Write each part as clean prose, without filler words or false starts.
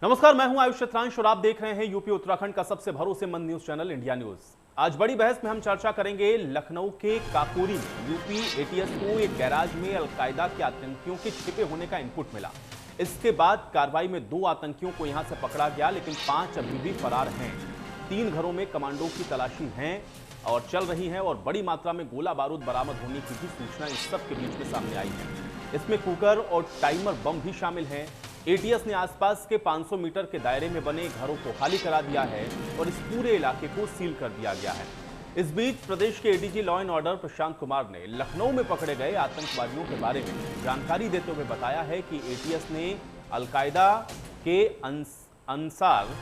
नमस्कार, मैं हूं आयुष छत्रांश और आप देख रहे हैं यूपी उत्तराखंड का सबसे भरोसेमंद न्यूज चैनल इंडिया न्यूज। आज बड़ी बहस में हम चर्चा करेंगे लखनऊ के काकोरी में यूपी एटीएस को एक गैराज में अलकायदा के आतंकियों के छिपे होने का इनपुट मिला। इसके बाद कार्रवाई में 2 आतंकियों को यहां से पकड़ा गया, लेकिन 5 अभी भी फरार हैं। 3 घरों में कमांडो की तलाशी है और चल रही है और बड़ी मात्रा में गोला बारूद बरामद होने की भी सूचना इस सब के बीच में सामने आई है। इसमें कुकर और टाइमर बम भी शामिल हैं। एटीएस ने आसपास के 500 मीटर के दायरे में बने घरों को खाली करा दिया है और इस पूरे इलाके को सील कर दिया गया है। इस बीच प्रदेश के ADG law and order Prashant Kumar ने लखनऊ में पकड़े गए आतंकवादियों के बारे में जानकारी देते हुए बताया है कि एटीएस ने अलकायदा के अंसार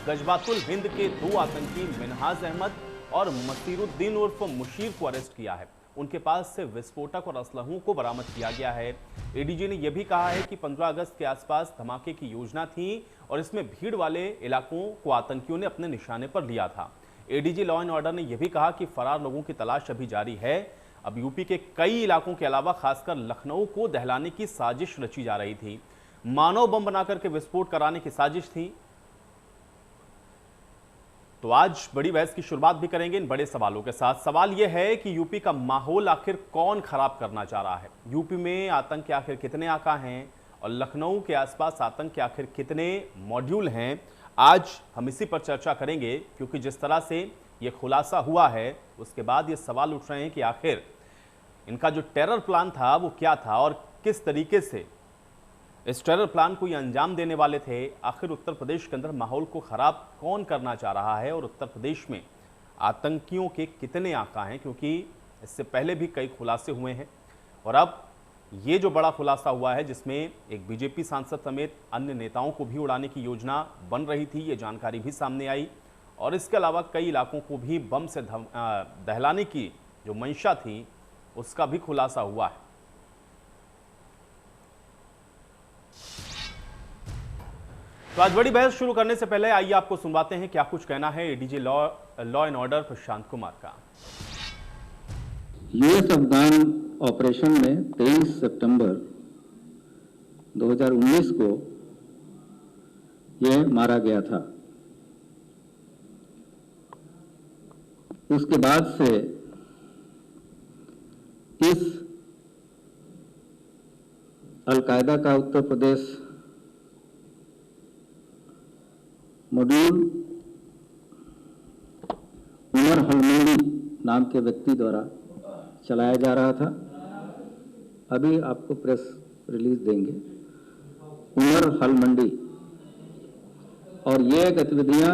गजबातुल हिंद के 2 आतंकी मिनहाज अहमद और मसीरुद्दीन उर्फ मुशीर को अरेस्ट किया है। उनके पास से विस्फोटक और असलहों को बरामद किया गया है। एडीजी ने यह भी कहा है कि 15 अगस्त के आसपास धमाके की योजना थी और इसमें भीड़ वाले इलाकों को आतंकियों ने अपने निशाने पर लिया था। एडीजी लॉ एंड ऑर्डर ने यह भी कहा कि फरार लोगों की तलाश अभी जारी है। अब यूपी के कई इलाकों के अलावा खासकर लखनऊ को दहलाने की साजिश रची जा रही थी। मानव बम बनाकर के विस्फोट कराने की साजिश थी। तो आज बड़ी बहस की शुरुआत भी करेंगे इन बड़े सवालों के साथ। सवाल यह है कि यूपी का माहौल आखिर कौन खराब करना चाह रहा है? यूपी में आतंक के आखिर कितने आका हैं और लखनऊ के आसपास आतंक के आखिर कितने मॉड्यूल हैं? आज हम इसी पर चर्चा करेंगे, क्योंकि जिस तरह से ये खुलासा हुआ है उसके बाद ये सवाल उठ रहे हैं कि आखिर इनका जो टेरर प्लान था वो क्या था और किस तरीके से इस टेरर प्लान को ये अंजाम देने वाले थे। आखिर उत्तर प्रदेश के अंदर माहौल को खराब कौन करना चाह रहा है और उत्तर प्रदेश में आतंकियों के कितने आका हैं, क्योंकि इससे पहले भी कई खुलासे हुए हैं और अब ये जो बड़ा खुलासा हुआ है जिसमें एक बीजेपी सांसद समेत अन्य नेताओं को भी उड़ाने की योजना बन रही थी, ये जानकारी भी सामने आई और इसके अलावा कई इलाकों को भी बम से दहलाने की जो मंशा थी उसका भी खुलासा हुआ है। तो आज बड़ी बहस शुरू करने से पहले आइए आपको सुनवाते हैं क्या कुछ कहना है ADG law and order Prashant Kumar का। यूएस अफगान ऑपरेशन में 23 सितंबर 2019 को यह मारा गया था। उसके बाद से इस अलकायदा का उत्तर प्रदेश मॉड्यूल उमर हलमंडी नाम के व्यक्ति द्वारा चलाया जा रहा था। अभी आपको प्रेस रिलीज देंगे। उमर हलमंडी और ये गतिविधियां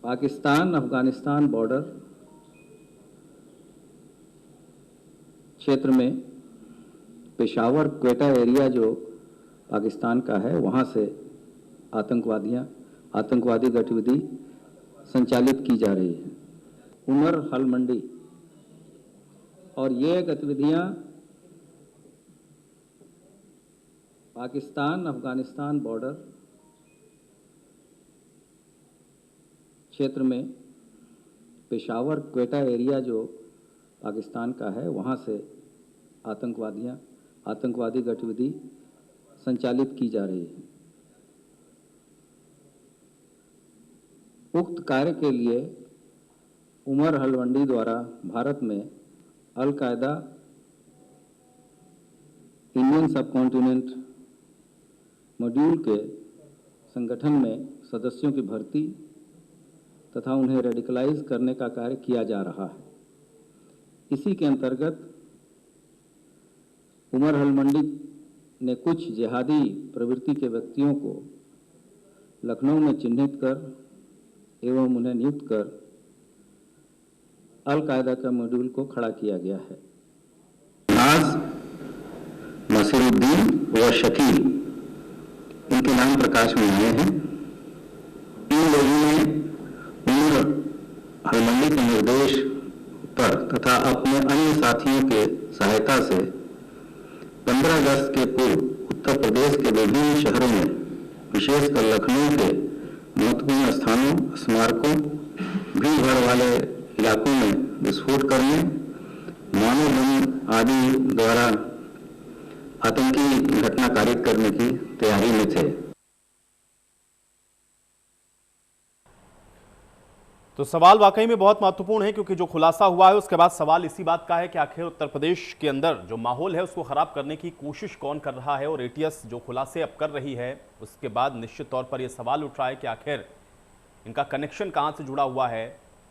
पाकिस्तान अफगानिस्तान बॉर्डर क्षेत्र में पेशावर क्वेटा एरिया जो पाकिस्तान का है, वहां से आतंकवादी गतिविधि संचालित की जा रही है। उमर हलमंडी और ये गतिविधियां पाकिस्तान अफगानिस्तान बॉर्डर क्षेत्र में पेशावर क्वेटा एरिया जो पाकिस्तान का है, वहां से आतंकवादी गतिविधि संचालित की जा रही है। उक्त कार्य के लिए उमर हलमंडी द्वारा भारत में अल-कायदा इंडियन सबकॉन्टिनेंट मॉड्यूल के संगठन में सदस्यों की भर्ती तथा उन्हें रेडिकलाइज करने का कार्य किया जा रहा है। इसी के अंतर्गत उमर हलमंडी ने कुछ जिहादी प्रवृत्ति के व्यक्तियों को लखनऊ में चिन्हित कर एवं उन्हें नियुक्त कर अल-कायदा का मॉड्यूल को खड़ा किया गया है। नाज, मसीरुद्दीन व शकील इनके नाम प्रकाश में आए हैं। इन लोगों ने उमर हलमंडी के निर्देश पर तथा अपने अन्य साथियों के सहायता से 15 अगस्त के पूर्व उत्तर प्रदेश के विभिन्न शहरों में, विशेषकर लखनऊ के महत्वपूर्ण स्थानों, स्मारकों, भीड़ भाड़ वाले इलाकों में विस्फोट करने, मानव बम आदि द्वारा आतंकी घटना कारित करने की तैयारी में थे। तो सवाल वाकई में बहुत महत्वपूर्ण है, क्योंकि जो खुलासा हुआ है उसके बाद सवाल इसी बात का है कि आखिर उत्तर प्रदेश के अंदर जो माहौल है उसको खराब करने की कोशिश कौन कर रहा है। और एटीएस जो खुलासे अब कर रही है उसके बाद निश्चित तौर पर यह सवाल उठ रहा है कि आखिर इनका कनेक्शन कहां से जुड़ा हुआ है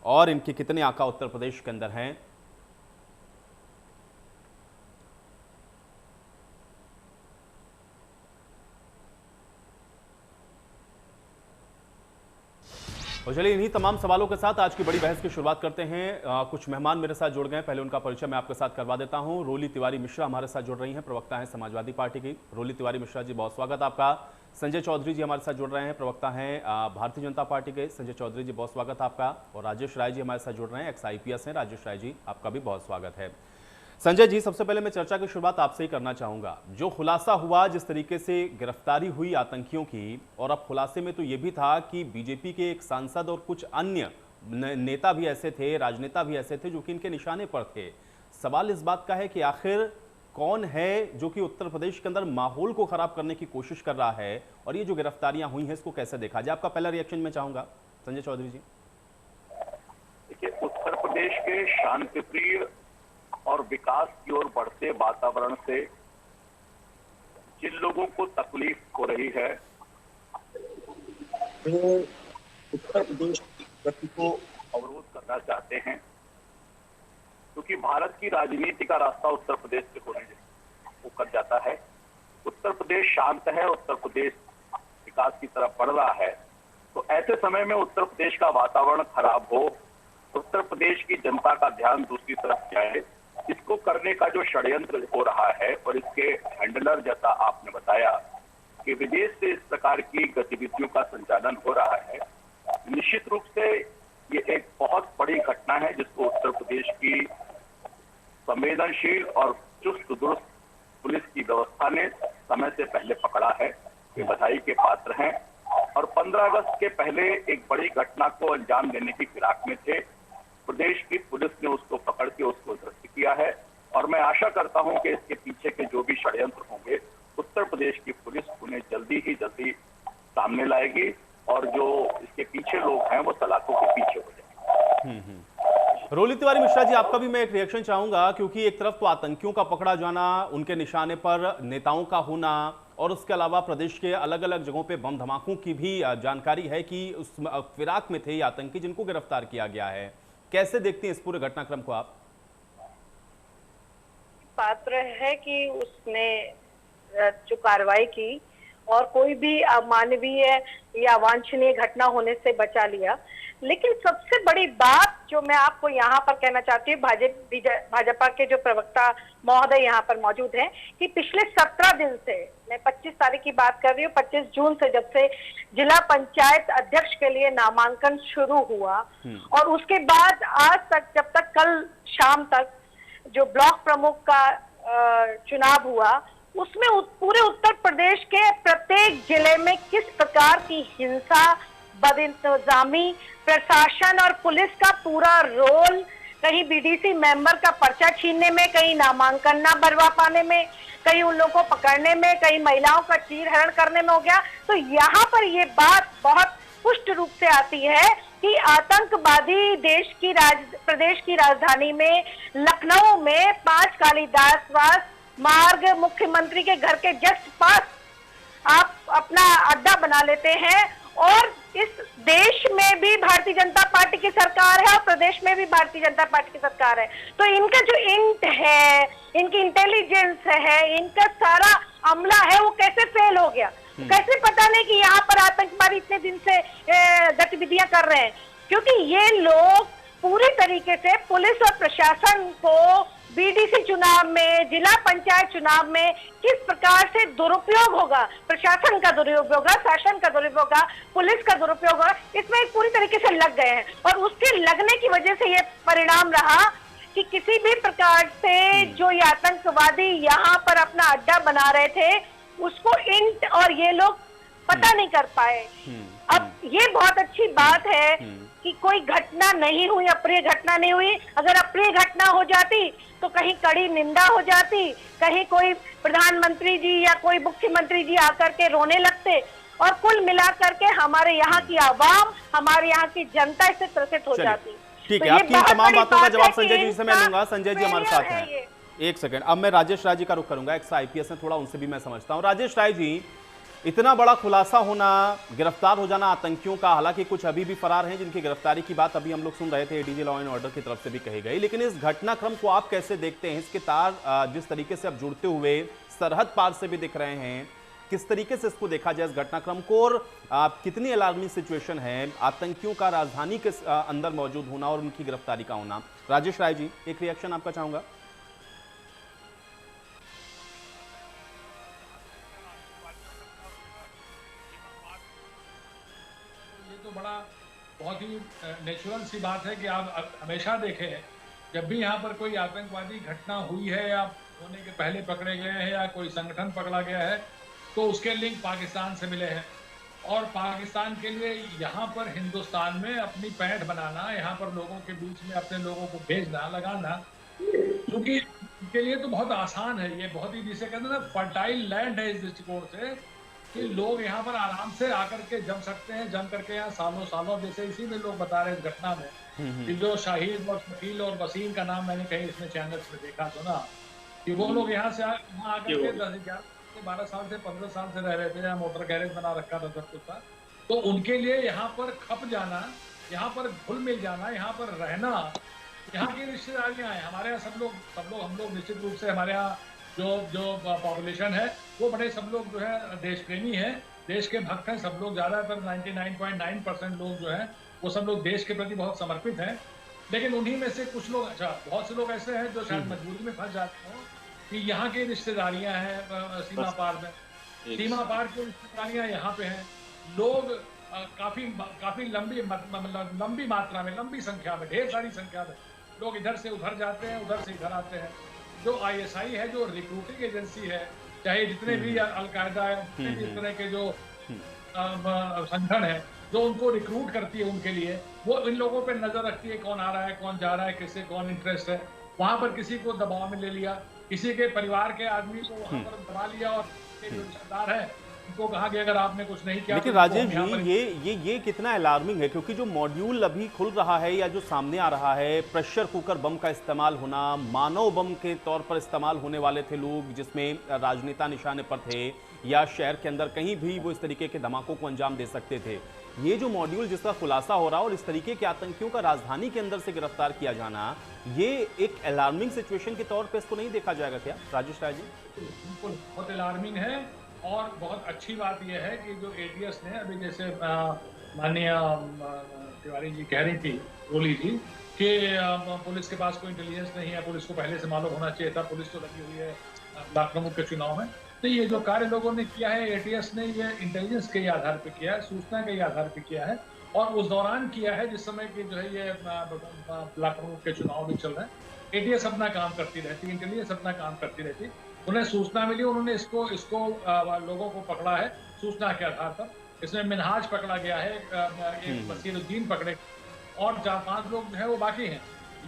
और इनके कितने आका उत्तर प्रदेश के अंदर हैं। और चलिए इन्हीं तमाम सवालों के साथ आज की बड़ी बहस की शुरुआत करते हैं। कुछ मेहमान मेरे साथ जुड़ गए, पहले उनका परिचय मैं आपके साथ करवा देता हूं। रोली तिवारी मिश्रा हमारे साथ जुड़ रही हैं, प्रवक्ता हैं समाजवादी पार्टी की। रोली तिवारी मिश्रा जी, बहुत स्वागत आपका। संजय चौधरी जी हमारे साथ जुड़ रहे हैं, प्रवक्ता हैं भारतीय जनता पार्टी के। संजय चौधरी जी, बहुत स्वागत आपका। और राजेश राय जी हमारे साथ जुड़ रहे हैं, एक्स IPS हैं। राजेश राय जी, आपका भी बहुत स्वागत है। संजय जी, सबसे पहले मैं चर्चा की शुरुआत आपसे ही करना चाहूंगा। जो खुलासा हुआ, जिस तरीके से गिरफ्तारी हुई आतंकियों की, और अब खुलासे में तो ये भी था कि बीजेपी के एक सांसद और कुछ अन्य नेता भी ऐसे थे, राजनेता भी ऐसे थे जो कि इनके निशाने पर थे। सवाल इस बात का है कि आखिर कौन है जो कि उत्तर प्रदेश के अंदर माहौल को खराब करने की कोशिश कर रहा है, और ये जो गिरफ्तारियां हुई हैं इसको कैसे देखा जाए। आपका पहला रिएक्शन मैं चाहूंगा संजय चौधरी जी। देखिए, उत्तर प्रदेश के शांतिप्रिय और विकास की ओर बढ़ते वातावरण से जिन लोगों को तकलीफ हो रही है, वो उत्तर प्रदेश की प्रगति को अवरोध करना चाहते हैं, क्योंकि भारत की राजनीति का रास्ता उत्तर प्रदेश से होने वो कर जाता है। उत्तर प्रदेश शांत है, उत्तर प्रदेश विकास की तरफ बढ़ रहा है। तो ऐसे समय में उत्तर प्रदेश का वातावरण खराब हो, उत्तर प्रदेश की जनता का ध्यान दूसरी तरफ जाए, इसको करने का जो षड्यंत्र हो रहा है, और इसके हैंडलर जैसा आपने बताया कि विदेश से इस प्रकार की गतिविधियों का संचालन हो रहा है, निश्चित रूप से ये एक बहुत बड़ी घटना है जिसको उत्तर प्रदेश की संवेदनशील और चुस्त दुरुस्त पुलिस की व्यवस्था ने समय से पहले पकड़ा है। ये बधाई के पात्र हैं, और 15 अगस्त के पहले एक बड़ी घटना को अंजाम देने की फिराक में थे। प्रदेश की पुलिस ने उसको पकड़ के उसको ध्वस्त किया है, और मैं आशा करता हूं कि इसके पीछे के जो भी षड्यंत्र होंगे, उत्तर प्रदेश की पुलिस उन्हें जल्दी ही जल्दी सामने लाएगी, और जो इसके पीछे लोग हैं वो सलाखों के पीछे हो जाएंगे। रोली तिवारी मिश्रा जी, आपका भी मैं एक रिएक्शन चाहूंगा, क्योंकि एक तरफ तो आतंकियों का पकड़ा जाना, उनके निशाने पर नेताओं का होना, और उसके अलावा प्रदेश के अलग अलग जगहों पे बम धमाकों की भी जानकारी है कि उस फिराक में थे ये आतंकी जिनको गिरफ्तार किया गया है। कैसे देखती हैं इस पूरे घटनाक्रम को आप? पात्र है कि उसने जो कार्रवाई की और कोई भी अमानवीय या अवांछनीय घटना होने से बचा लिया। लेकिन सबसे बड़ी बात जो मैं आपको यहाँ पर कहना चाहती हूँ, भाजपा के जो प्रवक्ता महोदय यहाँ पर मौजूद हैं, कि पिछले 17 दिन से, मैं 25 तारीख की बात कर रही हूँ, 25 जून से जब से जिला पंचायत अध्यक्ष के लिए नामांकन शुरू हुआ, और उसके बाद आज तक, जब तक कल शाम तक जो ब्लॉक प्रमुख का चुनाव हुआ, उसमें पूरे उत्तर प्रदेश के प्रत्येक जिले में किस प्रकार की हिंसा, बदइंतजामी, प्रशासन और पुलिस का पूरा रोल, कहीं BDC मेंबर का पर्चा छीनने में, कहीं नामांकन ना भरवा पाने में, कहीं उन लोगों को पकड़ने में, कहीं महिलाओं का चीरहरण करने में हो गया। तो यहाँ पर ये बात बहुत स्पष्ट रूप से आती है कि आतंकवादी प्रदेश की राजधानी में लखनऊ में 5 कालिदास मार्ग, मुख्यमंत्री के घर के जस्ट पास आप अपना अड्डा बना लेते हैं, और इस देश में भी भारतीय जनता पार्टी की सरकार है और प्रदेश में भी भारतीय जनता पार्टी की सरकार है। तो इनका जो इंट है, इनकी इंटेलिजेंस है, इनका सारा अमला है, वो कैसे फेल हो गया? कैसे पता नहीं कि यहाँ पर आतंकवादी इतने दिन से गतिविधियां कर रहे हैं? क्योंकि ये लोग पूरे तरीके से पुलिस और प्रशासन को BDC चुनाव में, जिला पंचायत चुनाव में किस प्रकार से दुरुपयोग होगा, प्रशासन का दुरुपयोग होगा, शासन का दुरुपयोग होगा, पुलिस का दुरुपयोग होगा, इसमें पूरी तरीके से लग गए हैं। और उसके लगने की वजह से ये परिणाम रहा कि किसी भी प्रकार से जो ये आतंकवादी यहाँ पर अपना अड्डा बना रहे थे, उसको और ये लोग पता नहीं कर पाए। अब ये बहुत अच्छी बात है कि कोई घटना नहीं हुई, अप्रिय घटना नहीं हुई। अगर अप्रिय घटना हो जाती तो कहीं कड़ी निंदा हो जाती, कहीं कोई प्रधानमंत्री जी या कोई मुख्यमंत्री जी आकर के रोने लगते, और कुल मिलाकर के हमारे यहाँ की आवाम, हमारे यहाँ की जनता इससे त्रसित हो जाती। ठीक तो है, ये आपकी बहुत तमाम बड़ी बातों का बात जवाब है संजय कि जी से मैं इसका लूंगा। संजय जी हमारे साथ failure है हैं। ये। एक सेकंड, अब मैं राजेश राय जी का रुख करूंगा, एक्स आईपीएस हैं, थोड़ा उनसे भी मैं समझता हूं। राजेश राय जी, इतना बड़ा खुलासा होना, गिरफ्तार हो जाना आतंकियों का, हालांकि कुछ अभी भी फरार हैं जिनकी गिरफ्तारी की बात अभी हम लोग सुन रहे थे, एडीजी लॉ एंड ऑर्डर की तरफ से भी कही गई, लेकिन इस घटनाक्रम को आप कैसे देखते हैं? इसके तार जिस तरीके से अब जुड़ते हुए सरहद पार से भी दिख रहे हैं, किस तरीके से इसको देखा जाए इस घटनाक्रम को, और कितनी अलार्मिंग सिचुएशन है आतंकियों का राजधानी के अंदर मौजूद होना और उनकी गिरफ्तारी का होना? राजेश राय जी, एक रिएक्शन आपका चाहूंगा। तो बड़ा बहुत ही नेचुरल सी बात है कि आप हमेशा देखें, जब भी यहाँ पर कोई आतंकवादी घटना हुई है या होने के पहले पकड़े गए हैं या कोई संगठन पकड़ा गया है, तो उसके लिंक पाकिस्तान से मिले हैं। और पाकिस्तान के लिए यहाँ पर हिंदुस्तान में अपनी पैठ बनाना, यहाँ पर लोगों के बीच में अपने लोगों को भेजना, लगाना, क्योंकि उनके लिए तो बहुत आसान है। ये बहुत ही, जिसे कहते हैं ना, फर्टाइल लैंड है इस दृष्टिकोण से कि लोग यहाँ पर आराम से आकर के जम सकते हैं, जम करके यहाँ सालों सालों, जैसे इसी में लोग बता रहे हैं इस घटना में कि जो शाहिद और शकील और वसीम का नाम मैंने कहीं इसमें चैनल्स में देखा तो ना, कि वो लोग यहाँ से वहाँ आकर के 10-11 साल से 15 साल से रह रहे थे, यहाँ मोटर गैरेज बना रखा था, सब कुछ था। तो उनके लिए यहाँ पर खप जाना, यहाँ पर घुल मिल जाना, यहाँ पर रहना, यहाँ की रिश्तेदारियाँ हैं हमारे यहाँ, हम लोग निश्चित रूप से हमारे यहाँ जो पॉपुलेशन है वो बड़े सब लोग जो है देश प्रेमी हैं, देश के भक्त हैं सब लोग, ज्यादातर 99.9% लोग जो हैं वो सब लोग देश के प्रति बहुत समर्पित हैं। लेकिन उन्हीं में से कुछ लोग, अच्छा बहुत से लोग ऐसे हैं जो शायद मजबूरी में फंस जाते हो कि यहाँ की रिश्तेदारियां हैं सीमा पार में, सीमा पार की रिश्तेदारियां यहाँ पे हैं। लोग काफी लंबी मात्रा में, लंबी संख्या में, ढेर सारी संख्या में लोग इधर से उधर जाते हैं, उधर से इधर आते हैं। जो ISI है, जो रिक्रूटिंग एजेंसी है, चाहे जितने भी अलकायदा है, जितने भी इस तरह के जो संगठन है जो उनको रिक्रूट करती है, उनके लिए वो इन लोगों पे नजर रखती है, कौन आ रहा है, कौन जा रहा है, किससे कौन इंटरेस्ट है। वहां पर किसी को दबाव में ले लिया, किसी के परिवार के आदमी को वहां पर दबा लिया, और जो रिश्तेदार है उनको कहा कि अगर आपने कुछ नहीं किया। लेकिन राजेश जी, ये कितना अलार्मिंग है, क्योंकि जो मॉड्यूल अभी खुल रहा है या जो सामने आ रहा है, प्रेशर कुकर बम का इस्तेमाल होना, मानव बम के तौर पर इस्तेमाल होने वाले थे लोग, जिसमें राजनेता निशाने पर थे या शहर के अंदर कहीं भी वो इस तरीके के धमाकों को अंजाम दे सकते थे। ये जो मॉड्यूल जिसका खुलासा हो रहा है और इस तरीके के आतंकियों का राजधानी के अंदर से गिरफ्तार किया जाना, ये एक अलार्मिंग सिचुएशन के तौर पे इसको नहीं देखा जाएगा क्या राजेश राय जी? बिल्कुल बहुत अलार्मिंग है। और बहुत अच्छी बात यह है कि जो ATS ने अभी, जैसे माननीय तिवारी जी कह रही थी, बोली थी कि पुलिस के पास कोई इंटेलिजेंस नहीं है, पुलिस को पहले से मालूम होना चाहिए था, पुलिस तो लगी हुई है ब्लॉक प्रमुख के चुनाव में। तो ये जो कार्य लोगों ने किया है, ATS ने ये इंटेलिजेंस के आधार पर किया है, सूचना के आधार पर किया है, और उस दौरान किया है जिस समय की जो है ये ब्लॉक प्रमुख के चुनाव भी चल रहे हैं। ATS अपना काम करती रहती, इंटेलिजेंस अपना काम करती रहती। उन्हें सूचना मिली, उन्होंने इसको लोगों को पकड़ा है सूचना के आधार पर। इसमें मिनहाज पकड़ा गया है, एक बसीरुद्दीन पकड़े, और 4-5 लोग जो है वो बाकी हैं।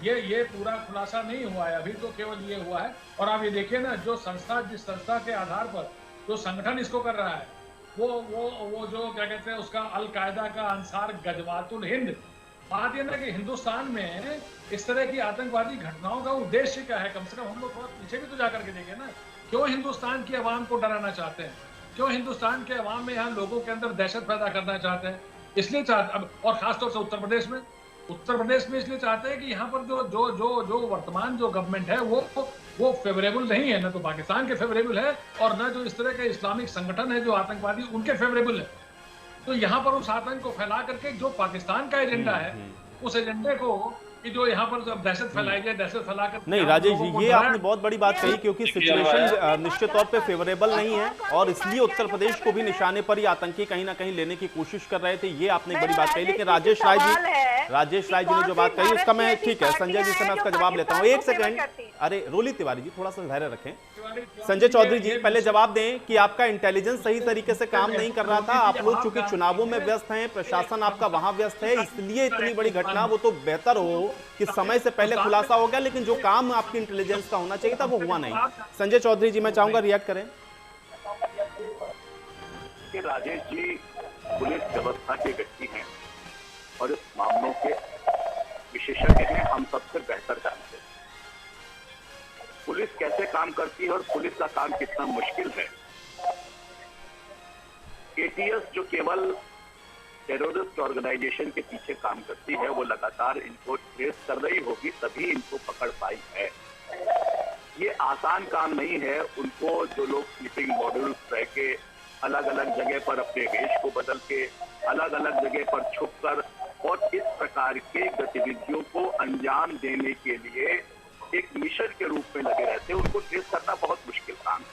ये पूरा खुलासा नहीं हुआ है अभी, तो केवल ये हुआ है। और आप ये देखिए ना, जो संस्था, जिस संस्था के आधार पर जो संगठन इसको कर रहा है, वो जो क्या कहते हैं उसका, अलकायदा का अंसार गजवातुल हिंद। बात ये ना कि हिंदुस्तान में इस तरह की आतंकवादी घटनाओं का उद्देश्य क्या है, कम से कम हम लोग थोड़ा पीछे भी तो जाकर के देखें ना। क्यों हिंदुस्तान की आवाम को डराना चाहते हैं, क्यों हिंदुस्तान के अवाम में यहाँ लोगों के अंदर दहशत पैदा करना चाहते हैं? इसलिए चाहते, और खासतौर से उत्तर प्रदेश में इसलिए चाहते हैं कि यहाँ पर जो वर्तमान जो गवर्नमेंट है वो फेवरेबल नहीं है, ना तो पाकिस्तान के फेवरेबल है, और ना जो इस तरह के इस्लामिक संगठन है जो आतंकवादी, उनके फेवरेबल है। तो यहाँ पर उस आतंक को फैला करके जो पाकिस्तान का एजेंडा है, उस एजेंडे को कि जो यहाँ पर जब दहशत फैलाई जाए, दहशत फैलाकर। नहीं राजेश जी, ये आपने बहुत बड़ी बात कही, क्योंकि सिचुएशन निश्चित तौर पे फेवरेबल नहीं है, और इसलिए उत्तर प्रदेश को भी निशाने पर ही आतंकी कहीं ना कहीं लेने की कोशिश कर रहे थे। ये आपने बड़ी बात कही। लेकिन राजेश राय जी, राजेश राय जी ने जो बात कही उसका मैं, ठीक है, संजय जी से मैं उसका जवाब लेता हूँ। एक सेकंड, अरे रोली तिवारी जी थोड़ा सा धैर्य रखें। संजय चौधरी जी पहले जवाब दें कि आपका इंटेलिजेंस सही तरीके से काम नहीं कर रहा था, आप लोग चूंकि चुनावों में व्यस्त हैं, प्रशासन आपका वहां व्यस्त है, इसलिए इतनी बड़ी घटना, वो तो बेहतर हो कि समय से पहले खुलासा हो गया, लेकिन जो काम आपकी इंटेलिजेंस का होना चाहिए था वो हुआ नहीं। संजय चौधरी जी मैं चाहूंगा रिएक्ट करें। राजेश जी पुलिस व्यवस्था के व्यक्ति हैं और इस मामलों के विशेषज्ञ हैं, हम सबसे बेहतर जानते हैं पुलिस कैसे काम करती है और पुलिस का काम कितना मुश्किल है। एटीएस जो केवल टेररिस्ट ऑर्गेनाइजेशन के पीछे काम करती है, वो लगातार इनको ट्रेस कर रही होगी तभी इनको पकड़ पाई है। ये आसान काम नहीं है। उनको जो लोग स्लीपिंग मॉड्यूल्स रह के अलग अलग जगह पर अपने वेश को बदल के अलग अलग जगह पर छुप कर और इस प्रकार के गतिविधियों को अंजाम देने के लिए एक मिशन के रूप में लगे रहते हैं, उनको ट्रेस करना बहुत मुश्किल काम है।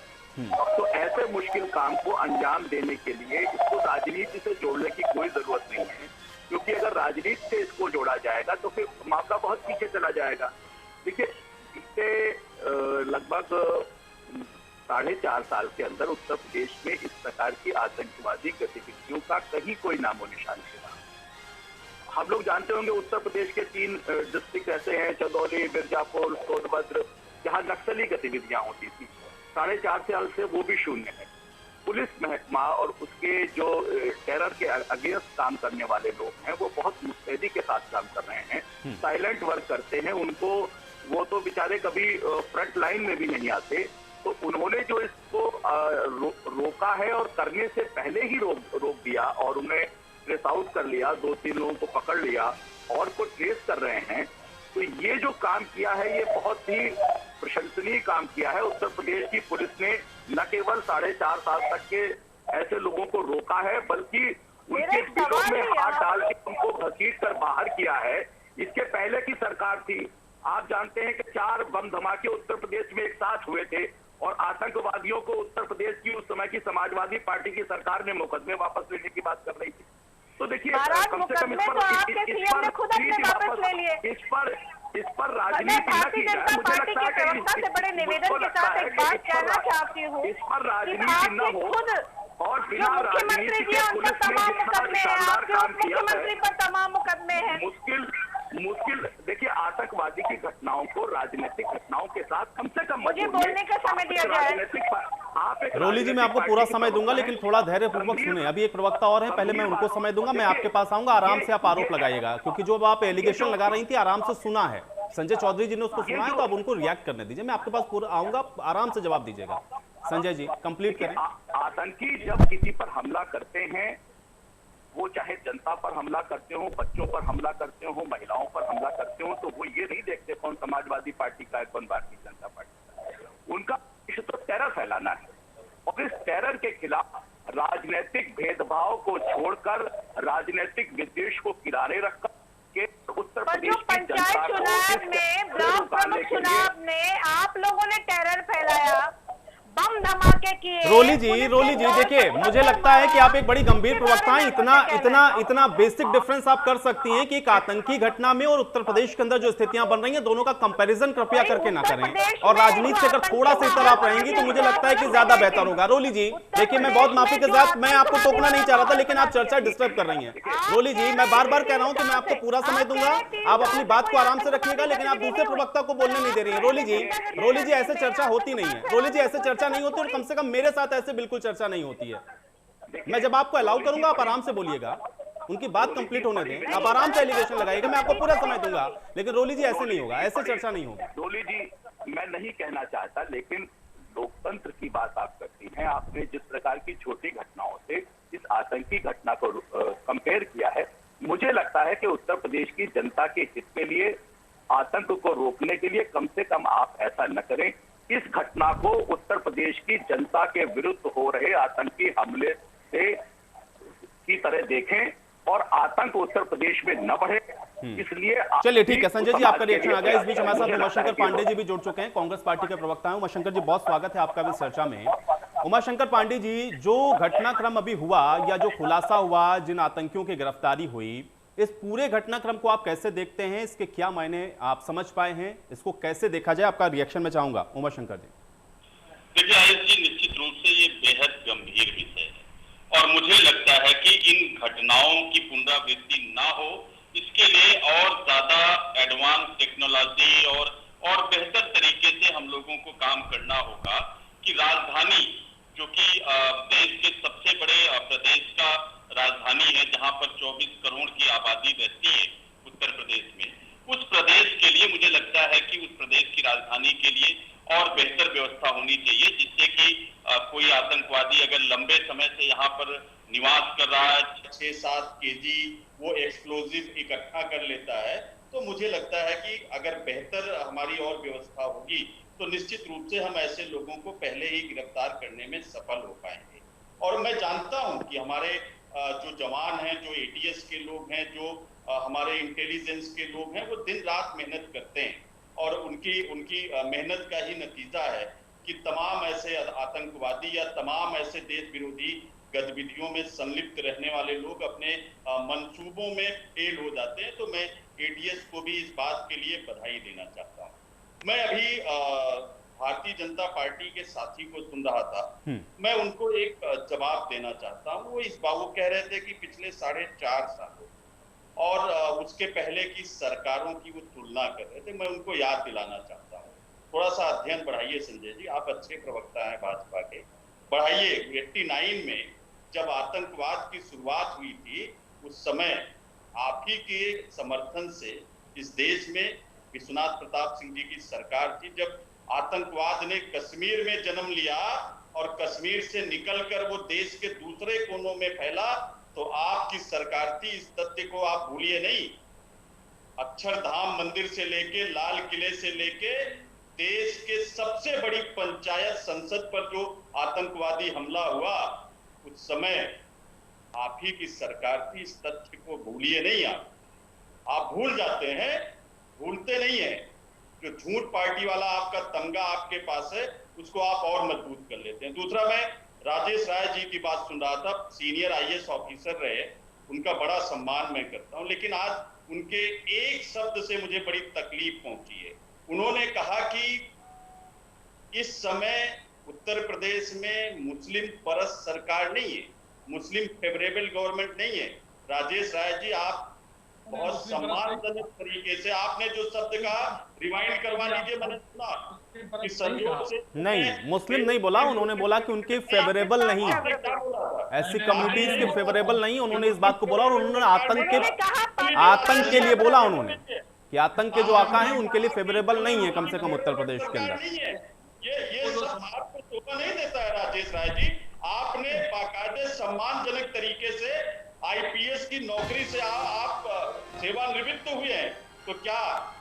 तो ऐसे मुश्किल काम को अंजाम देने के लिए इसको राजनीति से जोड़ने की कोई जरूरत नहीं है, क्योंकि अगर राजनीति से इसको जोड़ा जाएगा तो फिर मामला बहुत पीछे चला जाएगा। देखिए, बीते लगभग 4.5 साल के अंदर उत्तर प्रदेश में इस प्रकार की आतंकवादी गतिविधियों का कहीं कोई नामो निशान नहीं रहा। हम लोग जानते होंगे उत्तर प्रदेश के 3 डिस्ट्रिक्ट ऐसे हैं, चंदौली, मिर्जापुर, सोनभद्र, जहां नक्सली गतिविधियां होती थी। 4.5 साल से वो भी शून्य है। पुलिस महकमा और उसके जो टेरर के अगेंस्ट काम करने वाले लोग हैं वो बहुत मुस्तैदी के साथ काम कर रहे हैं, साइलेंट वर्क करते हैं। उनको वो तो बेचारे कभी फ्रंट लाइन में भी नहीं आते, तो उन्होंने जो इसको रोका है और करने से पहले ही रोक दिया और उन्हें ट्रेस आउट कर लिया, 2-3 लोगों को पकड़ लिया और को ट्रेस कर रहे हैं। तो ये जो काम किया है ये बहुत ही प्रशंसनीय काम किया है। उत्तर प्रदेश की पुलिस ने न केवल 4.5 साल तक के ऐसे लोगों को रोका है, बल्कि उनके दिलों में हाथ डाल के उनको घसीट कर बाहर किया है। इसके पहले की सरकार थी, आप जानते हैं कि 4 बम धमाके उत्तर प्रदेश में एक साथ हुए थे और आतंकवादियों को उत्तर प्रदेश की उस समय की समाजवादी पार्टी की सरकार ने मुकदमे वापस लेने की बात कर रही थी। तो देखिए, कम से कम इस पर राजनीति न की जाए। मुझे लगता है कि बड़े निवेदन के साथ एक बात कहना चाहती हूँ, इस पर राजनीति न हो और बिना राजनीति के पुलिस ने जितना शानदार काम किया है, पर तमाम मुकदमे हैं। मुश्किल देखिए, आतंकवादी की घटनाओं को राजनीतिक घटनाओं के साथ कम से कम मुझे बोलने का समय दिया जाए। रोली जी मैं आपको पूरा समय दूंगा, लेकिन थोड़ा धैर्य पूर्वक सुने। अभी एक प्रवक्ता और है, पहले मैं उनको समय दूंगा, मैं आपके पास आऊंगा। आराम से आप आरोप लगाइएगा, क्योंकि जो आप एलिगेशन लगा रही थी आराम से सुना है, संजय चौधरी जी ने उसको सुना है, तो अब उनको रिएक्ट करने दीजिए। मैं आपके पास पूरा आऊंगा, आराम से जवाब दीजिएगा। संजय जी कंप्लीट करें। आतंकी जब किसी पर हमला करते हैं, वो चाहे जनता पर हमला करते हो, बच्चों पर हमला करते हो, महिलाओं पर हमला करते हो, तो वो ये नहीं देखते कौन समाजवादी पार्टी का है, कौन भारतीय जनता पार्टी का है। उनका उद्देश्य तो टेरर फैलाना है और इस टेरर के खिलाफ राजनीतिक भेदभाव को छोड़कर राजनीतिक विद्वेष को किनारे रखकर के उत्तर प्रदेश की जनता को चुनाव में, ब्लॉक प्रमुख चुनाव में आप लोगों ने टेरर फैलाया, बम धमाके किए। रोली जी देखिए, मुझे लगता है कि आप एक बड़ी गंभीर प्रवक्ता हैं। इतना बेसिक डिफरेंस आप कर सकती हैं कि एक आतंकी घटना में और उत्तर प्रदेश के अंदर जो स्थितियां बन रही हैं, दोनों का कंपैरिजन कृपया करके ना करें। और राजनीति से अगर थोड़ा सा इतर आप रहेंगी तो मुझे लगता है कि ज्यादा बेहतर होगा। रोली जी देखिए, मैं बहुत माफी के साथ, मैं आपको टोकना नहीं चाह रहा था, लेकिन आप चर्चा डिस्टर्ब कर रही हैं। रोली जी मैं बार बार कह रहा हूं कि मैं आपको पूरा समय दूंगा, आप अपनी बात को आराम से रखिएगा, लेकिन आप दूसरे प्रवक्ता को बोलने नहीं दे रही है। रोली जी ऐसे चर्चा होती नहीं है। रोली जी ऐसे चर्चा नहीं होती, और कम से कम मेरे साथ ऐसे बिल्कुल चर्चा नहीं होती है। मैं जब आपको अलाउ करूंगा आप आराम से बोलिएगा, उनकी बात कंप्लीट होने दें, आप आराम से एलिगेशन लगाइएगा, मैं आपको पूरा समय दूंगा। लेकिन रोली जी ऐसे नहीं होगा, ऐसे चर्चा नहीं होगी। रोली जी मैं नहीं कहना चाहता, लेकिन लोकतंत्र की बात आप करती हैं। आपने जिस प्रकार की छोटी घटनाओं से इस आतंकी घटना को कंपेयर किया है, मुझे लगता है कि उत्तर प्रदेश की जनता के हित के लिए, आतंक को रोकने के लिए कम से कम आप ऐसा न करें। इस घटना को उत्तर प्रदेश की जनता के विरुद्ध हो रहे आतंकी हमले से की तरह देखें और आतंक उत्तर प्रदेश में न बढ़े। इसलिए चलिए ठीक है संजय जी, आपका रिएक्शन आ गया। इस बीच हमारे साथ उमाशंकर पांडे जी भी जुड़ चुके हैं, कांग्रेस पार्टी के प्रवक्ता हैं। उमाशंकर जी बहुत स्वागत है आपका भी चर्चा में। उमाशंकर पांडे जी, जो घटनाक्रम अभी हुआ या जो खुलासा हुआ, जिन आतंकियों की गिरफ्तारी हुई, इस पूरे घटनाक्रम को आप कैसे देखते हैं, इसके क्या मायने आप समझ पाए हैं, इसको कैसे देखा जाए, आपका रिएक्शन मैं चाहूंगा उमर शंकर जी। देखिए आयुष जी, निश्चित रूप से ये बेहद गंभीर विषय है और मुझे लगता है कि इन घटनाओं की पुनरावृत्ति ना हो, इसके लिए और ज्यादा एडवांस टेक्नोलॉजी और बेहतर तरीके से हम लोगों को काम करना होगा कि राजधानी जो कि देश के सबसे बड़े प्रदेश का राजधानी है, जहां पर 24 करोड़ की आबादी रहती है उत्तर प्रदेश में, उस प्रदेश के लिए मुझे लगता है कि उस प्रदेश की राजधानी के लिए और बेहतर व्यवस्था होनी चाहिए, जिससे कि कोई आतंकवादी अगर लंबे समय से यहाँ पर निवास कर रहा है, 6-7 केजी वो एक्सप्लोजिव इकट्ठा कर लेता है, तो मुझे लगता है कि अगर बेहतर हमारी और व्यवस्था होगी तो निश्चित रूप से हम ऐसे लोगों को पहले ही गिरफ्तार करने में सफल हो पाएंगे। और मैं जानता हूं कि हमारे जो जवान हैं, जो एटीएस के लोग हैं, जो हमारे इंटेलिजेंस के लोग हैं, वो दिन रात मेहनत करते हैं और उनकी मेहनत का ही नतीजा है कि तमाम ऐसे आतंकवादी या तमाम ऐसे देश विरोधी गतिविधियों में संलिप्त रहने वाले लोग अपने मंसूबों में फेल हो जाते हैं। तो मैं एटीएस को भी इस बात के लिए बधाई देना चाहता हूँ। मैं अभी भारतीय जनता पार्टी के साथी को सुन रहा था, मैं उनको एक जवाब देना चाहता हूँ। वो कह रहे थे कि पिछले 4.5 सालों और उसके पहले की सरकारों की वो तुलना कर रहे थे। मैं उनको याद दिलाना चाहता हूँ, थोड़ा सा अध्ययन बढ़ाइए संजय जी, आप अच्छे प्रवक्ता हैं भाजपा के, बढ़ाइए। 89 में जब आतंकवाद की शुरुआत हुई थी, उस समय आप ही के समर्थन से इस देश में विश्वनाथ प्रताप सिंह जी की सरकार थी। जब आतंकवाद ने कश्मीर में जन्म लिया और कश्मीर से निकलकर वो देश के दूसरे कोनों में फैला, तो आपकी सरकार थी। इस तथ्य को आप भूलिए नहीं। अक्षरधाम मंदिर से लेके लाल किले से लेके देश के सबसे बड़ी पंचायत संसद पर जो आतंकवादी हमला हुआ, उस समय आप ही की सरकार थी। इस तथ्य को भूलिए नहीं। आप भूल जाते हैं, भूलते नहीं है। जो झूठ पार्टी वाला आपका तमगा आपके पास है, उसको आप और मजबूत कर लेते हैं। दूसरा, मैं राजेश राय जी की बात सुन रहा था, सीनियर आईएएस ऑफिसर रहे, उनका बड़ा सम्मान मैं करता हूं, लेकिन आज उनके एक शब्द से मुझे बड़ी तकलीफ पहुंची है। उन्होंने कहा कि इस समय उत्तर प्रदेश में मुस्लिम परस्त सरकार नहीं है, मुस्लिम फेवरेबल गवर्नमेंट नहीं है। राजेश राय जी, आप बहुत सम्मानजनक तरीके से आपने जो शब्द कहा, रिवाइंड करवा लीजिए, मैंने सुना कि संयोग से नहीं, मुस्लिम नहीं बोला, उन्होंने बोला कि उनके फेवरेबल नहीं है, ऐसी कम्युनिटीज के फेवरेबल नहीं, उन्होंने इस बात को बोला। और उन्होंने आतंक के लिए बोला, उन्होंने कि आतंक के जो आका हैं उनके लिए फेवरेबल नहीं है, कम से कम उत्तर प्रदेश के अंदर। ये सब आपको शोभा नहीं देता है राजेश राय जी। आपने बाकायदे सम्मानजनक तरीके से आईपीएस की नौकरी से आप सेवानिवृत्त हुए हैं। तो क्या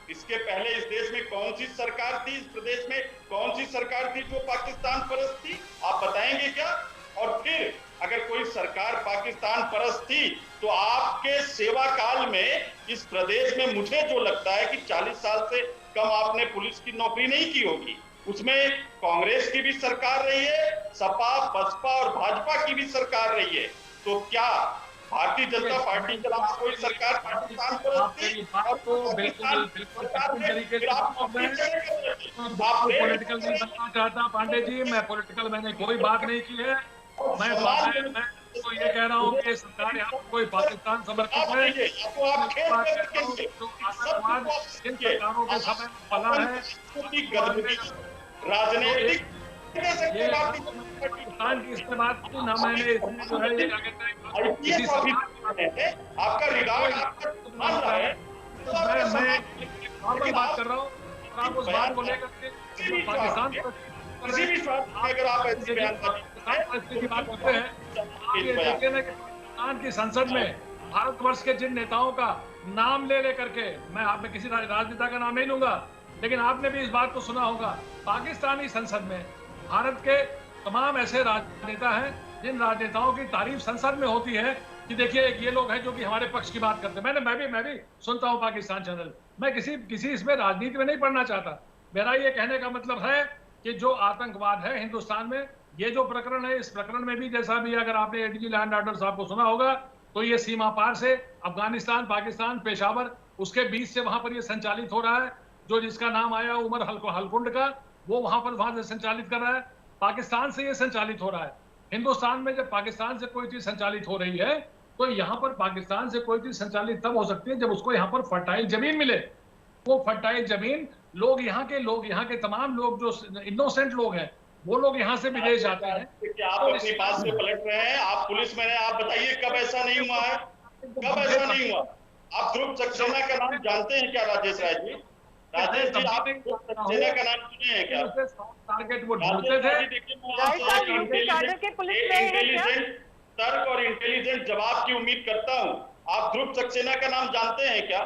इसके पहले इस देश में कौन सी सरकार थी, इस प्रदेश में कौन सी सरकार थी जो पाकिस्तान परस्त थी? आप बताएंगे क्या? और फिर अगर कोई सरकार पाकिस्तान परस्त थी, तो आपके सेवा काल में इस प्रदेश में मुझे जो लगता है कि 40 साल से कम आपने पुलिस की नौकरी नहीं की होगी। उसमें कांग्रेस की भी सरकार रही है, सपा, बसपा और भाजपा की भी सरकार रही है। तो क्या भारतीय जनता पार्टी के अलावा कोई सरकार पाकिस्तान परस्त थी? और बिल्कुल तरीके से आप पॉलिटिकल नहीं बनना चाहता पांडे जी, मैं पॉलिटिकल मैंने कोई बात नहीं की है। मैं तो ये कह रहा हूँ कि सरकार यहाँ कोई पाकिस्तान समर्थित है, जो आतंकवाद इन सरकारों के समय में फैला है, राजनीतिक पाकिस्तान की इसके बाद ना मैंने इसमें जो है ये क्या कहते हैं किसी आपका रिगार्ड मान रहा है, मैं नॉर्मल बात कर रहा हूँ और आप उस बात को लेकर के पाकिस्तान किसी भी अगर आप ऐसी बयानबाजी की बात करते हैं, आप ये देखिए ना कि पाकिस्तान की संसद में भारतवर्ष के जिन नेताओं का नाम ले लेकर के, मैं आप में किसी राजनेता का नाम नहीं लूंगा, लेकिन आपने भी इस बात को सुना होगा, पाकिस्तानी संसद में भारत के तमाम ऐसे राजनेता हैं जिन राजनेताओं की तारीफ संसद में होती है कि देखिए ये लोग हैं जो कि हमारे पक्ष की बात करते हैं। मैं भी सुनता हूं पाकिस्तान चैनल। मैं किसी इसमें राजनीति में नहीं पढ़ना चाहता। मेरा ये कहने का मतलब है कि जो आतंकवाद है हिंदुस्तान में, ये जो प्रकरण है, इस प्रकरण में भी जैसा भी अगर आपने एडीजी लैंड ऑर्डर साहब को सुना होगा, तो ये सीमा पार से अफगानिस्तान, पाकिस्तान, पेशावर, उसके बीच से वहां पर ये संचालित हो रहा है। जो जिसका नाम आया उमर हलकुंड का, वो वहां से संचालित कर रहा है। पाकिस्तान से ये संचालित हो रहा है। हिंदुस्तान में जब पाकिस्तान से कोई चीज संचालित हो रही है तो यहाँ पर पाकिस्तान से कोई चीज संचालित तब हो सकती है जब उसको यहाँ पर फर्टाइल जमीन मिले। वो फर्टाइल जमीन लोग, यहाँ के तमाम लोग जो इनोसेंट लोग हैं, वो लोग यहाँ से विदेश जाते हैं। कि आप अपनी बात से पलट रहे हैं, आप पुलिस में हैं, आप बताइए कब ऐसा नहीं हुआ है, कब ऐसा नहीं हुआ? आप ध्रुव सक्सेना का नाम जानते हैं क्या राजेश राय जी? राजेश जी, आप ध्रुव सक्सेना का नाम सुने हैं क्या? टारगेट वो ढूंढते थे। इंटेलिजेंट तर्क और इंटेलिजेंट जवाब की उम्मीद करता हूं। आप ध्रुव सक्सेना का नाम जानते हैं क्या?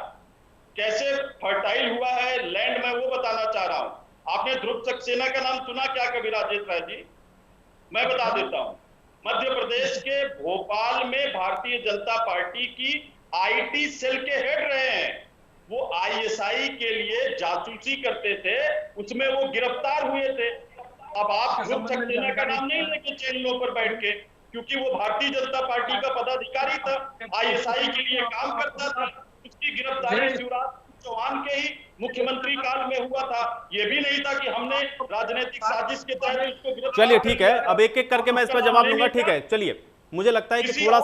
कैसे फर्टाइल हुआ है लैंड, में वो बताना चाह रहा हूं। आपने ध्रुव सक्सेना का नाम सुना क्या कभी राजेश राय जी? मैं बता देता हूं। मध्य प्रदेश के भोपाल में भारतीय जनता पार्टी की आईटी सेल के हेड रहे हैं। वो आईएसआई के लिए जासूसी करते थे, उसमें वो गिरफ्तार हुए थे। अब आप ध्रुव सक्सेना का नाम नहीं लेके चैनलों पर बैठ के, क्योंकि वो भारतीय जनता पार्टी का पदाधिकारी था, आईएसआई के लिए काम करता था। उसकी गिरफ्तारी शिवराज चौहान के ही मुख्यमंत्री काल में हुआ था। ये भी नहीं था कि हमने राजनीतिक साजिश के तहत उसको गिरफ्तार। चलिए ठीक है, अब एक एक करके मैं इस पर जवाब दूंगा। ठीक है, चलिए, मुझे लगता है कि थोड़ा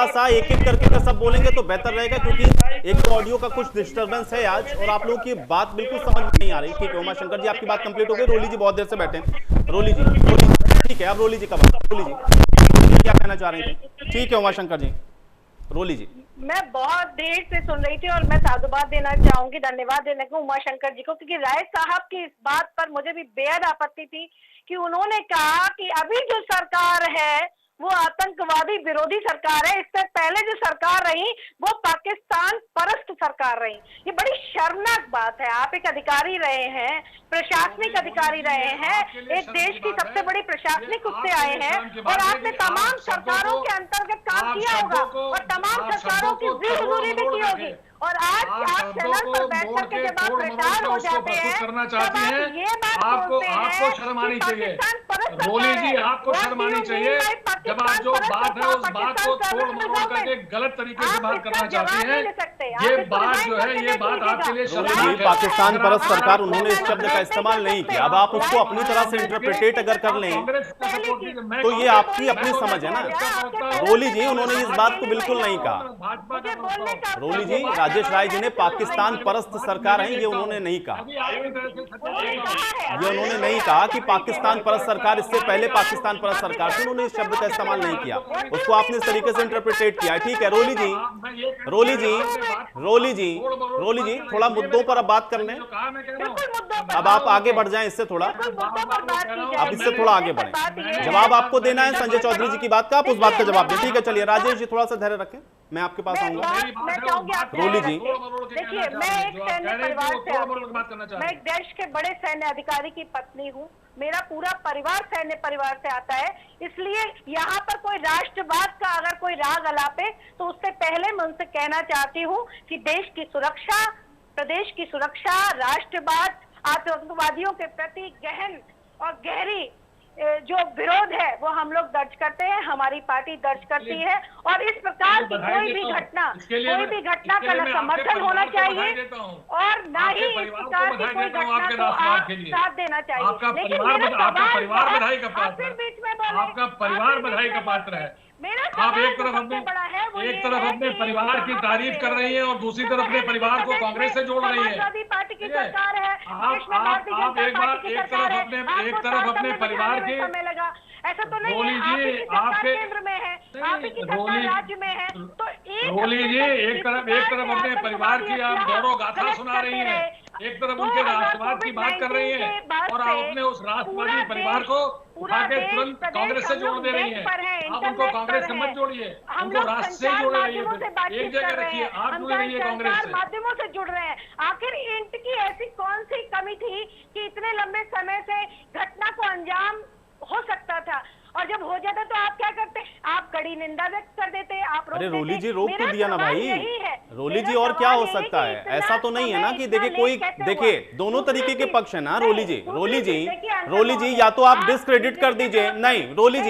सा एक एक करके सब बोलेंगे तो बेहतर रहेगा, क्योंकि एक तो ऑडियो का कुछ डिस्टर्बेंस है आज और आप लोगों की बात बिल्कुल समझ में नहीं आ रही। ठीक है उमाशंकर जी, आपकी बात कंप्लीट हो गई। रोली जी बहुत देर से बैठे हैं। रोली जी ठीक है, अब रोली जी का बात। रोली जी क्या कहना चाह रही थी? ठीक है उमाशंकर जी, रोली जी। मैं बहुत देर से सुन रही थी और मैं साधुवाद देना चाहूंगी, धन्यवाद देने को उमाशंकर जी को, क्योंकि राय साहब की इस बात पर मुझे भी बेहद आपत्ति थी कि उन्होंने कहा कि अभी जो सरकार है वो आतंकवादी विरोधी सरकार है, इससे पहले जो सरकार रही वो पाकिस्तान परस्त सरकार रही। ये बड़ी शर्मनाक बात है। आप एक अधिकारी रहे हैं, प्रशासनिक अधिकारी रहे हैं, एक देश की सबसे बड़ी प्रशासनिक उससे आए हैं और आपने तमाम सरकारों के अंतर्गत काम किया होगा और तमाम सरकारों की जिम्मेदारी भी की होगी। और आज आप चैनल पर बैठ करके जब आप प्रचार हो जाते हैं करना चाहती हैं, आपको शर्म आनी चाहिए। रोली जी, आपको शर्म आनी चाहिए जब आप जो बात है उस बात को तोड़ मरोड़ करके गलत तरीके से बात करना चाहती हैं। ये बात जो है, ये बात आपके लिए शर्मनाक है। पाकिस्तान परस्त सरकार, उन्होंने इस शब्द का इस्तेमाल नहीं किया। अब आप उसको अपनी तरह से इंटरप्रिटेट अगर कर लें तो ये आपकी अपनी समझ है ना। रोली जी, उन्होंने इस बात को बिल्कुल नहीं कहा। रोली जी, राजेश राय जी ने पाकिस्तान परस्त सरकार है ये उन्होंने नहीं कहा। ये उन्होंने नहीं कहा कि पाकिस्तान परस्त सरकार, इससे पहले पाकिस्तान परस्त सरकार थी, उन्होंने इस शब्द का इस्तेमाल नहीं किया। उसको आपने इस तरीके से इंटरप्रिटेट किया। ठीक है रोली जी, रोली जी, रोली जी, रोली जी, थोड़ा मुद्दों पर अब बात कर लें। अब आप आगे बढ़ जाएं इससे थोड़ा, आप इससे थोड़ा आगे बढ़ें। जवाब आपको देना है संजय चौधरी जी की बात का, आप उस बात का जवाब दें। ठीक है, चलिए राजेश जी थोड़ा सा धैर्य रखें, मैं आपके पास आऊंगा। रोली जी, देखिए, मैं एक सैन्य परिवार से आती हूं, मैं एक देश के बड़े सैन्य अधिकारी की पत्नी हूँ, मेरा पूरा परिवार सैन्य परिवार से आता है, इसलिए यहाँ पर कोई राष्ट्रवाद का अगर कोई राग अलापे तो उससे पहले मैं उनसे कहना चाहती हूँ कि देश की सुरक्षा, प्रदेश की सुरक्षा, राष्ट्रवाद, आतंकवादियों के प्रति गहन और गहरी जो विरोध है वो हम लोग दर्ज करते हैं, हमारी पार्टी दर्ज करती है। और इस प्रकार की कोई भी घटना का न समर्थन होना चाहिए और न ही इस प्रकार की कोई घटना को आप साथ देना चाहिए। लेकिन आपका परिवार बधाई का पात्र है, आपका परिवार बधाई का पात्र है। आप एक तरफ अपने परिवार की तारीफ कर रही हैं और दूसरी तरफ अपने परिवार को कांग्रेस से जोड़ रही हैं। पार्टी की सरकार है, आप एक तरफ अपने परिवार के, ऐसा तो नहीं रोली जी आपके केंद्र में है, आपकी सरकार राज्य में है, तो रोली जी एक तरफ अपने परिवार की आप गौरव गाथा सुना रही हैं, एक तरफ उनके राष्ट्रवाद की बात कर रही हैं और आप अपने उस राष्ट्रवादी परिवार को उठा के तुरंत कांग्रेस से जोड़ दे रही हैं। आप उनको कांग्रेस से मत जोड़िए, उनको राष्ट्र से जोड़ रही है, एक जगह रखिए, आप जुड़ रही है कांग्रेस से। माध्यमों से जुड़ रहे हैं। आखिर इनकी ऐसी कौन सी कमी थी कि इतने लंबे समय से घटना को अंजाम हो सकता था, और जब हो जाता तो आप क्या करते? आप कड़ी निंदा व्यक्त कर देते। आप अरे रोली जी रोक तो दिया ना भाई। रोली जी और क्या हो सकता है? ऐसा तो नहीं है ना कि देखिए कोई, देखिए दोनों तरीके के पक्ष है ना रोली जी। रोली जी या तो आप डिस्क्रेडिट कर दीजिए, नहीं रोली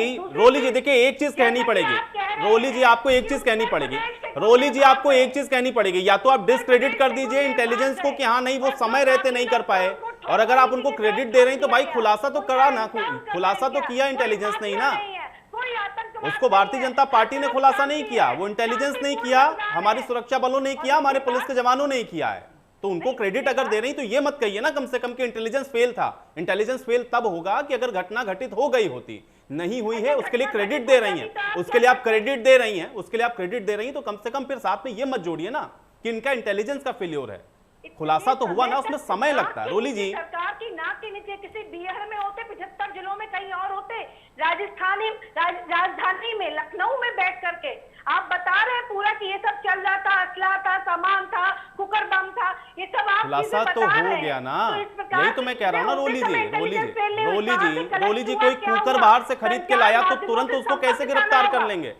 जी देखिए एक चीज कहनी पड़ेगी, रोली जी आपको एक चीज कहनी पड़ेगी, रोली जी आपको एक चीज कहनी पड़ेगी, या तो आप डिसक्रेडिट कर दीजिए इंटेलिजेंस को कि हाँ नहीं वो समय रहते नहीं कर पाए, और अगर आप उनको क्रेडिट दे रहे हैं तो भाई खुलासा तो करा ना, खुलासा तो किया इंटेलिजेंस नहीं ना, उसको भारतीय जनता पार्टी ने खुलासा नहीं किया, वो इंटेलिजेंस नहीं किया, हमारी सुरक्षा बलों ने किया, हमारे पुलिस के जवानों ने किया है। तो उनको क्रेडिट अगर दे रही तो ये मत कहिए ना कम से कम कि इंटेलिजेंस फेल था। इंटेलिजेंस फेल तब होगा कि अगर घटना घटित हो गई होती, नहीं हुई है उसके लिए क्रेडिट दे रही हैं, उसके लिए आप क्रेडिट दे रही हैं, उसके लिए आप क्रेडिट दे रही हैं, तो कम से कम फिर साथ में ये मत जोड़िए ना कि इनका इंटेलिजेंस का फेल्योर है। खुलासा तो हुआ ना, उसमें समय लगता है। रोली जी, सरकार की नाक के नीचे किसी बिहार में होते, 75 जिलों में कहीं और होते, राजधानी में लखनऊ में बैठ करके आप बता रहे हैं पूरा कि ये सब चल रहा था, असला था, सामान था, कुकर बम था, ये सब आप खुलासा तो हो गया ना, यही तो मैं कह रहा हूँ ना रोली जी। रोली जी कोई कुकर बाहर से खरीद के लाया तो तुरंत उसको कैसे गिरफ्तार कर लेंगे?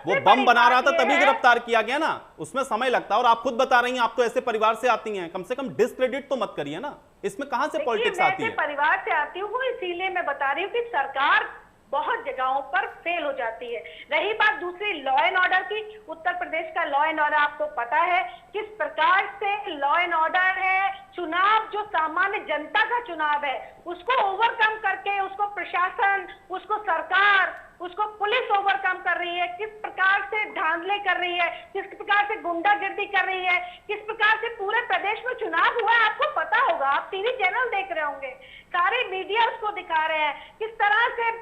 वो बम बना रहा था तभी गिरफ्तार किया गया ना, उसमें समय लगता है। और आप खुद बता रही हैं आप तो ऐसे परिवार से आती हैं, कम से कम डिसक्रेडिट तो मत करिए ना, इसमें कहां से पॉलिटिक्स आती है? परिवार से आती हूँ, इसीलिए मैं बता रही हूँ कि सरकार बहुत जगहों पर फेल हो जाती है। रही बात दूसरी लॉ एंड ऑर्डर की, उत्तर प्रदेश का लॉ एंड ऑर्डर आपको पता है किस प्रकार से लॉ एंड ऑर्डर है। चुनाव जो सामान्य जनता का चुनाव है उसको ओवरकम करके उसको प्रशासन, उसको सरकार, उसको पुलिस ओवरकम कर रही है, किस प्रकार से धांधले कर रही है, किस प्रकार से गुंडागर्दी कर रही है, किस प्रकार से पूरे प्रदेश में चुनाव हुआ है आपको पता होगा, आप टीवी चैनल देख रहे होंगे, सारे मीडिया उसको दिखा रहे हैं, किस तरह से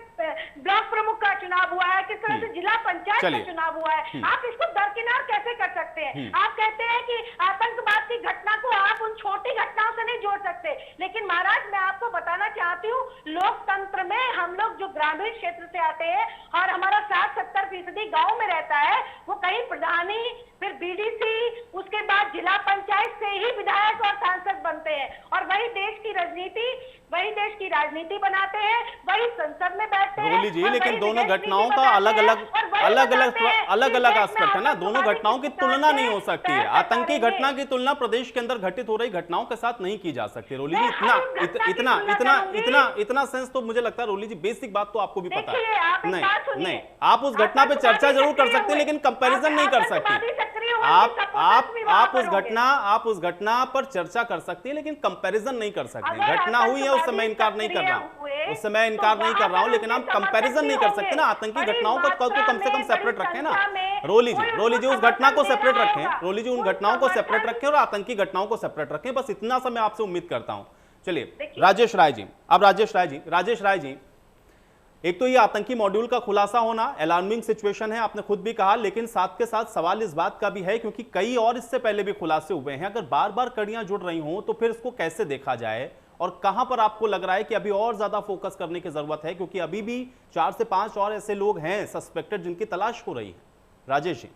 ब्लॉक प्रमुख का चुनाव हुआ है, किस तरह से जिला पंचायत का चुनाव हुआ है। आप इसको दरकिनार कैसे कर सकते हैं? आप कहते हैं कि आतंकवाद की घटना को आप उन छोटी घटनाओं से नहीं जोड़ सकते, लेकिन महाराज मैं आपको बताना चाहती हूँ लोकतंत्र में हम लोग जो ग्रामीण क्षेत्र से आते हैं और हमारा 60-70% गांव में रहता है, वो कहीं प्रधानी, फिर बीडीसी, उसके बाद जिला पंचायत से ही विधायक और सांसद बनते हैं, और वही देश की राजनीति बनाते हैं, वही संसद में बैठते हैं। रोली जी, लेकिन दोनों घटनाओं का अलग अलग एस्पेक्ट है ना, दोनों घटनाओं की तुलना नहीं हो सकती है। आतंकी घटना की तुलना प्रदेश के अंदर घटित हो रही घटनाओं के साथ नहीं की जा सकती। रोली जी, इतना सेंस तो मुझे लगता है रोली जी, बेसिक बात तो आपको भी पता है। नहीं, आप उस घटना पे चर्चा जरूर कर सकते हैं लेकिन कंपैरिजन नहीं कर सकते। आप उस घटना पर चर्चा कर सकती है लेकिन कंपैरिजन नहीं कर सकते। घटना हुई है उस समय इनकार नहीं कर रहा हूं, लेकिन आप कंपैरिजन नहीं कर सकते ना। आतंकी घटनाओं को कम से कम सेपरेट रखें ना रोली जी उस घटना को सेपरेट रखें, रोली जी उन घटनाओं को सेपरेट रखें और आतंकी घटनाओं को सेपरेट रखें। बस इतना सा मैं आपसे उम्मीद करता हूं। चलिए राजेश राय जी, अब राजेश राय जी, एक तो ये आतंकी मॉड्यूल का खुलासा होना अलार्मिंग सिचुएशन है, आपने खुद भी कहा, लेकिन साथ के साथ सवाल इस बात का भी है क्योंकि कई और इससे पहले भी खुलासे हुए हैं। अगर बार बार कड़ियां जुड़ रही हों तो फिर इसको कैसे देखा जाए और कहां पर आपको लग रहा है कि अभी और ज्यादा फोकस करने की जरूरत है, क्योंकि अभी भी 4 से 5 और ऐसे लोग हैं सस्पेक्टेड जिनकी तलाश हो रही है। राजेश जी,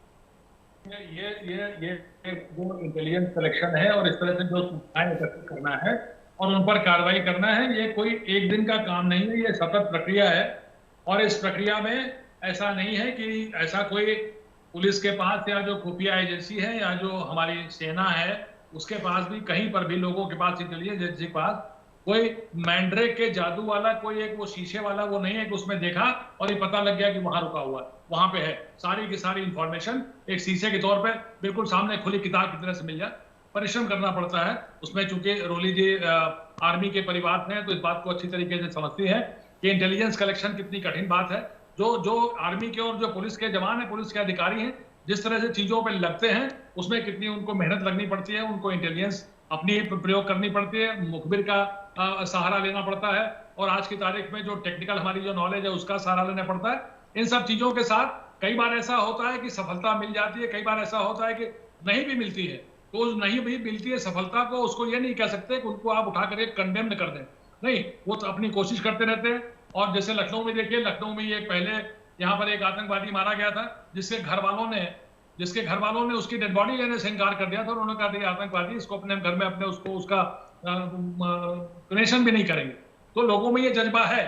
ये जो इंटेलिजेंस कलेक्शन है और इस तरह से जो सूचनाएं एकत्रित करना है और उन पर कार्रवाई करना है, ये कोई एक दिन का काम नहीं है, ये सतत प्रक्रिया है। और इस प्रक्रिया में ऐसा नहीं है कि ऐसा कोई पुलिस के पास या जो खुफिया एजेंसी है या जो हमारी सेना है उसके पास भी, कहीं पर भी लोगों के पास, इंटेलिजेंस एजेंसी के पास कोई मैंड्रेक के जादू वाला कोई एक वो शीशे वाला वो नहीं है कि उसमें देखा और ये पता लग गया कि वहां रुका हुआ है, वहां पे है। सारी की सारी इंफॉर्मेशन एक शीशे के तौर पे बिल्कुल सामने खुली किताब की तरह से मिल जाए। परिश्रम करना पड़ता है उसमें, चूंकि रोली जी आर्मी के परिवार से हैं तो इस बात को अच्छी तरीके से समझती है कि इंटेलिजेंस कलेक्शन कितनी कठिन बात है। जो आर्मी के और जो पुलिस के जवान है, पुलिस के अधिकारी हैं, जिस तरह से चीजों पे लगते हैं उसमें कितनी उनको मेहनत लगनी पड़ती है, उनको इंटेलिजेंस अपनी प्रयोग करनी पड़ती है, मुखबिर का सहारा लेना पड़ता है और आज की तारीख में जो टेक्निकल हमारी जो नॉलेज है उसका सहारा लेना पड़ता है। इन सब चीजों के साथ कई बार ऐसा होता है कि सफलता मिल जाती है, कई बार ऐसा होता है कि नहीं भी मिलती है। तो नहीं भी मिलती है सफलता को, उसको ये नहीं कह सकते कि उनको आप उठा कर एक कंडेम्ड कर दें, नहीं, वो तो अपनी कोशिश करते रहते हैं। और जैसे लखनऊ में देखिए, लखनऊ में ये पहले यहाँ पर एक आतंकवादी मारा गया था जिसके घर वालों ने उसकी डेड बॉडी लेने से इनकार कर दिया था और उन्होंने कहा था आतंकवादी, इसको अपने घर में अपने उसको उसका डोनेशन भी नहीं करेंगे। तो लोगों में ये जज्बा है।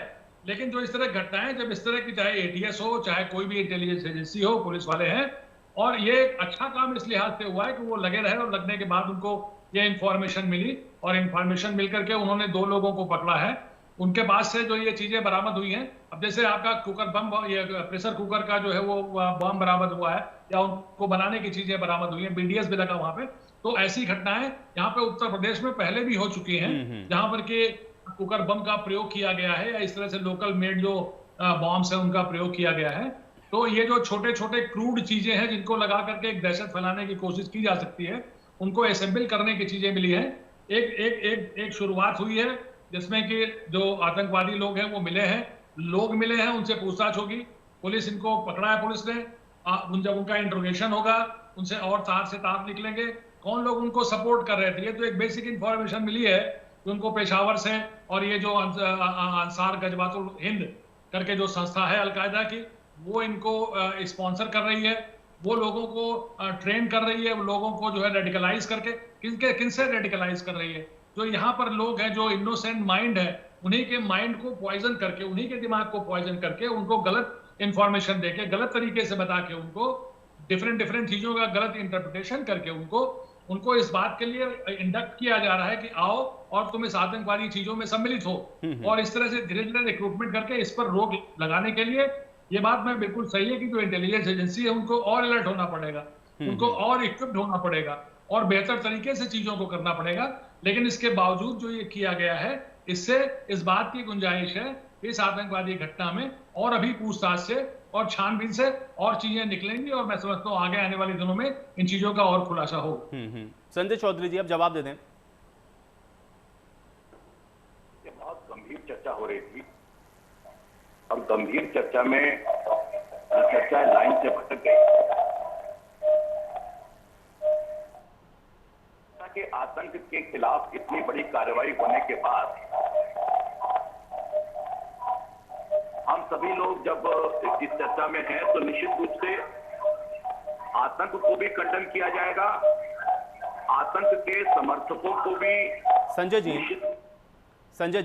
लेकिन जो इस तरह घटनाएं, जब इस तरह की, चाहे एटीएस हो, चाहे कोई भी इंटेलिजेंस एजेंसी हो, पुलिस वाले हैं, और ये अच्छा काम इस लिहाज से हुआ है कि वो लगे रहे और लगने के बाद उनको ये इंफॉर्मेशन मिली और इंफॉर्मेशन मिलकर के उन्होंने 2 लोगों को पकड़ा है। उनके पास से जो ये चीजें बरामद हुई हैं, अब जैसे आपका कुकर बम, ये प्रेशर कुकर का जो है वो बम बरामद हुआ है, या उनको बनाने की चीजें बरामद हुई हैं, बीडीएस भी लगा वहां पे, तो ऐसी घटनाएं यहाँ पे उत्तर प्रदेश में पहले भी हो चुकी हैं, जहां पर के कुकर बम का प्रयोग किया गया है, या इस तरह से लोकल मेड जो बॉम्ब्स है उनका प्रयोग किया गया है। तो ये जो छोटे छोटे क्रूड चीजें हैं जिनको लगा करके एक दहशत फैलाने की कोशिश की जा सकती है, उनको असेंबल करने की चीजें मिली हैं। एक शुरुआत हुई है जिसमें कि जो आतंकवादी लोग हैं वो मिले हैं, उनसे पूछताछ होगी, पुलिस इनको पकड़ा है, पुलिस ने जब उनका इंट्रोगेशन होगा उनसे और तार से तार निकलेंगे, कौन लोग उनको सपोर्ट कर रहे थे। ये तो एक बेसिक इंफॉर्मेशन मिली है कि उनको पेशावर से, और ये जो अंसार गजवातुल हिंद करके जो संस्था है अलकायदा की, वो इनको स्पॉन्सर कर रही है, वो लोगों को ट्रेन कर रही है, वो लोगों को जो है रेडिकलाइज करके, किनसे रेडिकलाइज कर रही है, जो यहाँ पर लोग हैं, जो इनोसेंट माइंड है, उन्हीं के माइंड को पॉइजन करके, उन्हीं के दिमाग को पॉइजन करके, उनको गलत इंफॉर्मेशन देके, गलत तरीके से बता के, उनको डिफरेंट चीजों का गलत इंटरप्रिटेशन करके उनको इस बात के लिए इंडक्ट किया जा रहा है कि आओ और तुम इस आतंकवादी चीजों में सम्मिलित हो, और इस तरह से धीरे धीरे रिक्रूटमेंट करके इस पर रोक लगाने के लिए, ये बात में बिल्कुल सही है कि जो इंटेलिजेंस एजेंसी है उनको और अलर्ट होना पड़ेगा, उनको और इक्विप्ड होना पड़ेगा, और बेहतर तरीके से चीजों को करना पड़ेगा। लेकिन इसके बावजूद जो ये किया गया है, इससे इस बात की गुंजाइश है इस आतंकवादी घटना में और अभी पूछताछ से और छानबीन से और चीजें निकलेंगी, और मैं समझता हूँ आगे आने वाले दिनों में इन चीजों का और खुलासा हो। संजय चौधरी जी, अब जवाब दे दें। ये बहुत गंभीर चर्चा हो रही थी, और गंभीर चर्चा में चर्चा लाइन से भटक गई कि आतंक के खिलाफ इतनी बड़ी कार्रवाई होने के बाद हम सभी लोग जब इस चर्चा में हैं तो निश्चित रूप से आतंक को भी खंडन किया जाएगा, आतंक के समर्थकों को भी। संजय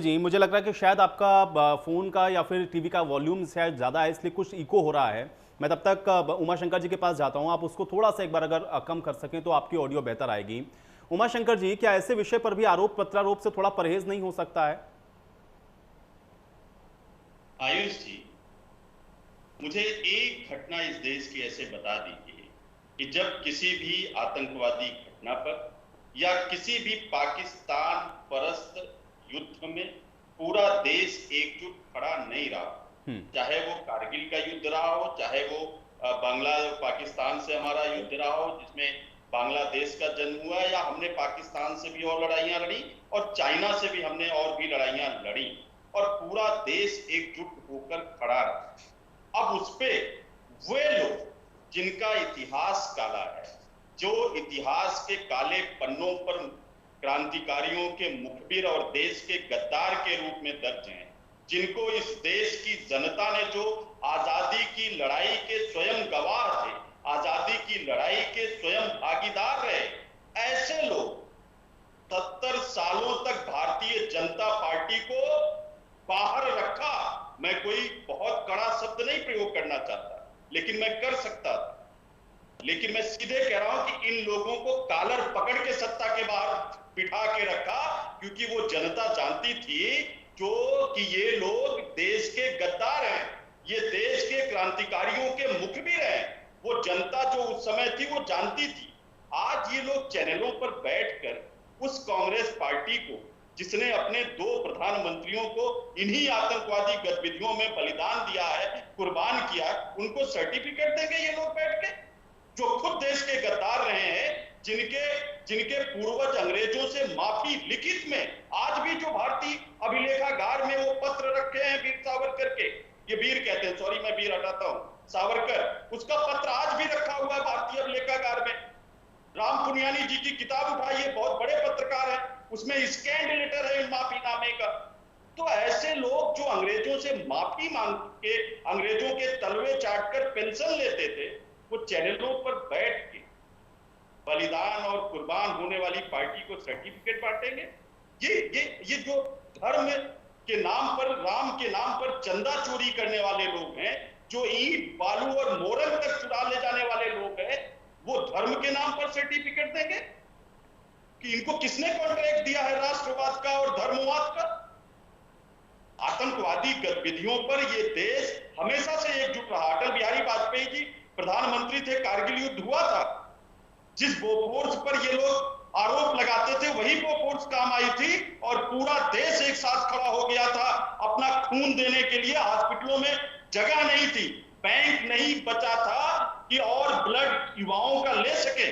जी, मुझे लग रहा है कि शायद आपका फोन का या फिर टीवी का वॉल्यूम शायद ज्यादा है, इसलिए कुछ इको हो रहा है। मैं तब तक उमाशंकर जी के पास जाता हूं, आप उसको थोड़ा सा एक बार अगर कम कर सकें तो आपकी ऑडियो बेहतर आएगी। उमाशंकर जी, क्या ऐसे विषय पर भी आरोप प्रत्यारोप से थोड़ा परहेज नहीं हो सकता है? आयुष जी, मुझे एक घटना इस देश की ऐसे बता दीजिए कि जब किसी भी आतंकवादी घटना पर या किसी भी पाकिस्तान परस्त युद्ध में पूरा देश एकजुट खड़ा नहीं रहा, चाहे वो कारगिल का युद्ध रहा हो, चाहे वो पाकिस्तान से हमारा युद्ध रहा हो जिसमें बांग्लादेश का जन्म हुआ, या हमने पाकिस्तान से भी और लड़ाइयां लड़ी और चाइना से भी हमने और भी लड़ाइयां लड़ी, और पूरा देश एकजुट होकर खड़ा रहा। अब उस पे वे लोग जिनका इतिहास काला है, जो इतिहास के काले पन्नों पर क्रांतिकारियों के मुखबिर और देश के गद्दार के रूप में दर्ज हैं, जिनको इस देश की जनता ने, जो आजादी की लड़ाई के स्वयं गवाह थे, आजादी की लड़ाई के स्वयं भागीदार रहे, ऐसे लोग 70 सालों तक भारतीय जनता पार्टी को बाहर रखा। मैं कोई बहुत कड़ा शब्द नहीं प्रयोग करना चाहता, लेकिन मैं कर सकता था। लेकिन मैं सीधे कह रहा हूं कि इन लोगों को कालर पकड़ के सत्ता के बाहर बिठा के रखा, क्योंकि वो जनता जानती थी जो कि ये लोग देश के गद्दार हैं, ये देश के क्रांतिकारियों के मुखबिर हैं। वो जनता जो उस समय थी वो जानती थी। आज ये लोग चैनलों पर बैठकर उस कांग्रेस पार्टी को, जिसने अपने 2 प्रधानमंत्रियों को इन्हीं आतंकवादी गतिविधियों में बलिदान दिया है, कुर्बान किया, उनको सर्टिफिकेट देंगे ये लोग बैठ के, जो खुद देश के गद्दार रहे हैं, जिनके पूर्वज अंग्रेजों से माफी लिखित में, आज भी जो भारतीय अभिलेखागार में वो पत्र रखे हैं वीर सावरकर के, ये वीर कहते हैं, सॉरी मैं वीर हटाता हूं, सावरकर, उसका पत्र आज भी रखा हुआ है भारतीय अभिलेखागार में। राम पुनियानी जी की किताब उठाइए, बहुत बड़े पत्रकार हैं, उसमें स्कैंड लेटर है माफीनामे का। तो ऐसे लोग जो अंग्रेजों से माफी मांग के, अंग्रेजों के तलवे चाटकर पेंशन लेते थे, वो चैनलों पर बैठ के बलिदान और कुर्बान होने वाली पार्टी को सर्टिफिकेट बांटेंगे। ये जो धर्म के नाम पर, राम के नाम पर चंदा चोरी करने वाले लोग हैं, जो ईंट बालू और मोरंग तक चुरा ले जाने वाले लोग हैं, वो धर्म के नाम पर सर्टिफिकेट देंगे? कि इनको किसने कॉन्ट्रैक्ट दिया है राष्ट्रवाद का और धर्मवाद का? आतंकवादी गतिविधियों पर ये देश हमेशा से एकजुट रहा। अटल बिहारी वाजपेयी जी प्रधानमंत्री थे, कारगिल युद्ध हुआ था, जिस बोफोर्स पर ये लोग आरोप लगाते थे वही बोफोर्स काम आई थी और पूरा देश एक साथ खड़ा हो गया था अपना खून देने के लिए। हॉस्पिटलों में जगह नहीं थी, बैंक नहीं बचा था कि और ब्लड युवाओं का ले सके।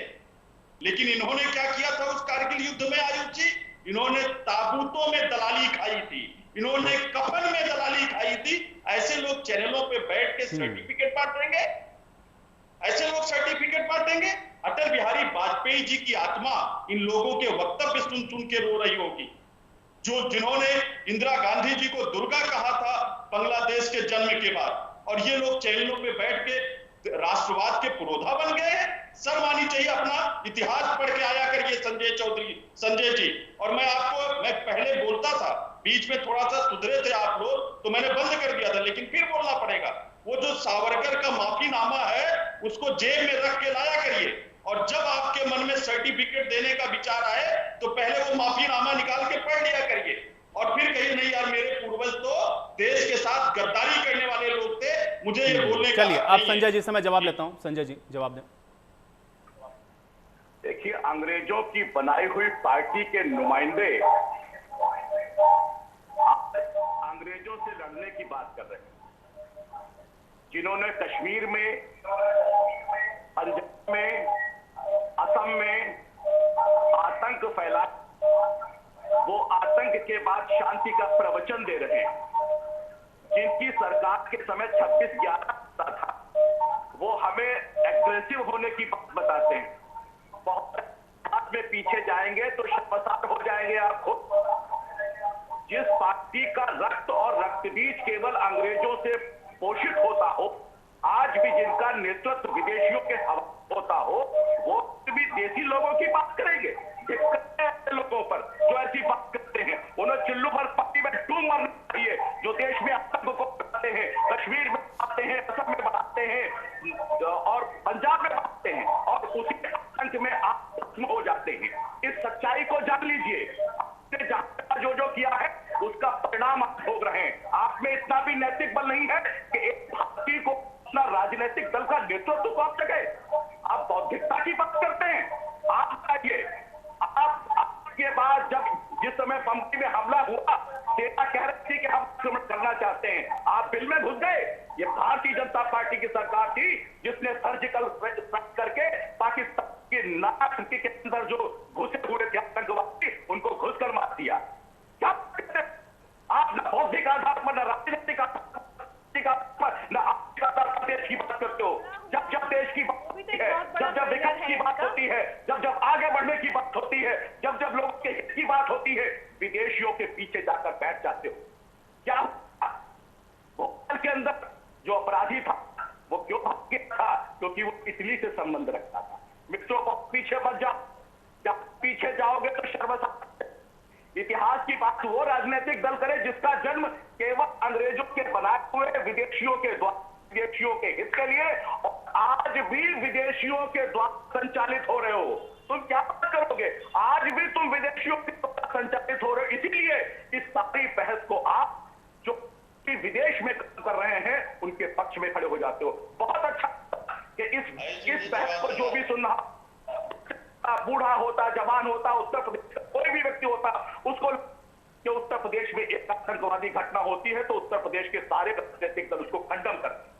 लेकिन इन्होंने क्या किया था उस कारगिल युद्ध में आयुष जी? इन्होंने ताबूतों में दलाली खाई थी, इन्होंने कफन में दलाली खाई थी। ऐसे लोग चैनलों पे बैठ के सर्टिफिकेट बांटेंगे, ऐसे लोग सर्टिफिकेट बांटेंगे। अटल बिहारी वाजपेयी जी की आत्मा इन लोगों के वक्तव्य सुन सुन के रो रही होगी, जिन्होंने इंदिरा गांधी जी को दुर्गा कहा था बांग्लादेश के जन्म के बाद, और ये लोग चैनलों पे बैठ के राष्ट्रवाद के पुरोधा बन गए हैं। शर्म आनी चाहिए, अपना इतिहास पढ़ के आया करिए संजय जी। और मैं पहले बोलता था, बीच में थोड़ा सा सुधरे थे आप लोग तो मैंने बंद कर दिया था, लेकिन फिर बोलना पड़ेगा। वो जो सावरकर का माफीनामा है उसको जेब में रख के लाया करिए, और जब आपके मन में सर्टिफिकेट देने का विचार आए तो पहले वो माफीनामा निकाल के पढ़ लिया करिए, और फिर कहिए नहीं यार मेरे पूर्वज तो देश के साथ गद्दारी करने वाले लोग थे, मुझे ये बोलने का। चलिए आप संजय जी से मैं जवाब लेता हूं। संजय जी जवाब दें। देखिए, अंग्रेजों की बनाई हुई पार्टी के नुमाइंदे अंग्रेजों से लड़ने की बात कर रहे हैं, जिन्होंने कश्मीर में, पंजाब में, असम में आतंक फैला। वो आतंक के बाद शांति का प्रवचन दे रहे हैं। जिनकी सरकार के समय 26/11 था, वो हमें एग्रेसिव होने की बात बताते हैं। बहुत बाद में पीछे जाएंगे तो शर्मसार हो जाएंगे आप खुद। जिस पार्टी का रक्त और रक्तबीज केवल अंग्रेजों से पोषित होता हो, आज भी जिनका नेतृत्व विदेशियों के हवाले होता हो, वो भी देसी लोगों की बात करेंगे। लोगों पर जो ऐसी बात करते हैं, उन्हें चिल्लू भर पार्टी में डूब मरना चाहिए। जो देश में आतंक को बढ़ाते हैं, कश्मीर में बढ़ाते हैं, असम में बढ़ाते हैं और पंजाब में बढ़ाते हैं, और उसी आतंक में आप खत्म हो जाते हैं। इस सच्चाई को जान लीजिए। आपने जो किया है उसका परिणाम आप भोग रहे हैं। आप में इतना भी नैतिक बल नहीं है कि एक पार्टी को अपना राजनीतिक दल का नेतृत्व सौंप सके। आप बौद्धिकता की बात करते हैं। आप बताइए, आपके बाद जब जिस समय बम्बई में हमला हुआ, सेना कह रही थी कि हम आक्रमण करना चाहते हैं, आप बिल में घुस गए। ये भारतीय जनता पार्टी की सरकार थी जिसने सर्जिकल स्ट्राइक करके पाकिस्तान के नाक के अंदर जो घुसे हुए थे आतंकवादी, उनको घुस कर मार दिया। क्या आप न बौद्धिक आधार पर, न राजनीतिक आधार पर, न आर्थिक आधार पर देश की बात करते हो। जब देश की बात होती है, जब विकास की बात होती है, जब आगे बढ़ने की बात होती है, जब लोगों के हित की बात होती है, विदेशियों के पीछे जाकर बैठ जाते हो। क्या भोपाल के अंदर जो अपराधी था वो क्यों भाग गया था? क्योंकि वो इटली से संबंध रखता था। मित्रों को पीछे मत जाओ, जब पीछे जाओगे तो शर्मसार। इतिहास की बात वो राजनीतिक दल करे जिसका जन्म केवल अंग्रेजों के बनाए हुए विदेशियों के द्वारा, विदेशियों के हित के लिए, और आज भी विदेशियों के द्वारा संचालित हो रहे हो। तुम क्या करोगे? आज भी तुम विदेशियों के द्वारा संचालित हो रहे हो। इसीलिए इस सारी बहस को आप जो विदेश में काम कर रहे हैं उनके पक्ष में खड़े हो जाते हो। बहुत अच्छा कि इस बहस को जो भी सुन रहा, बूढ़ा होता, जवान होता, उत्तर प्रदेश कोई भी व्यक्ति होता, उसको कि उत्तर प्रदेश में एक आतंकवादी घटना होती है तो उत्तर प्रदेश के सारे राजनीतिक दल उसको खंडन करते हैं।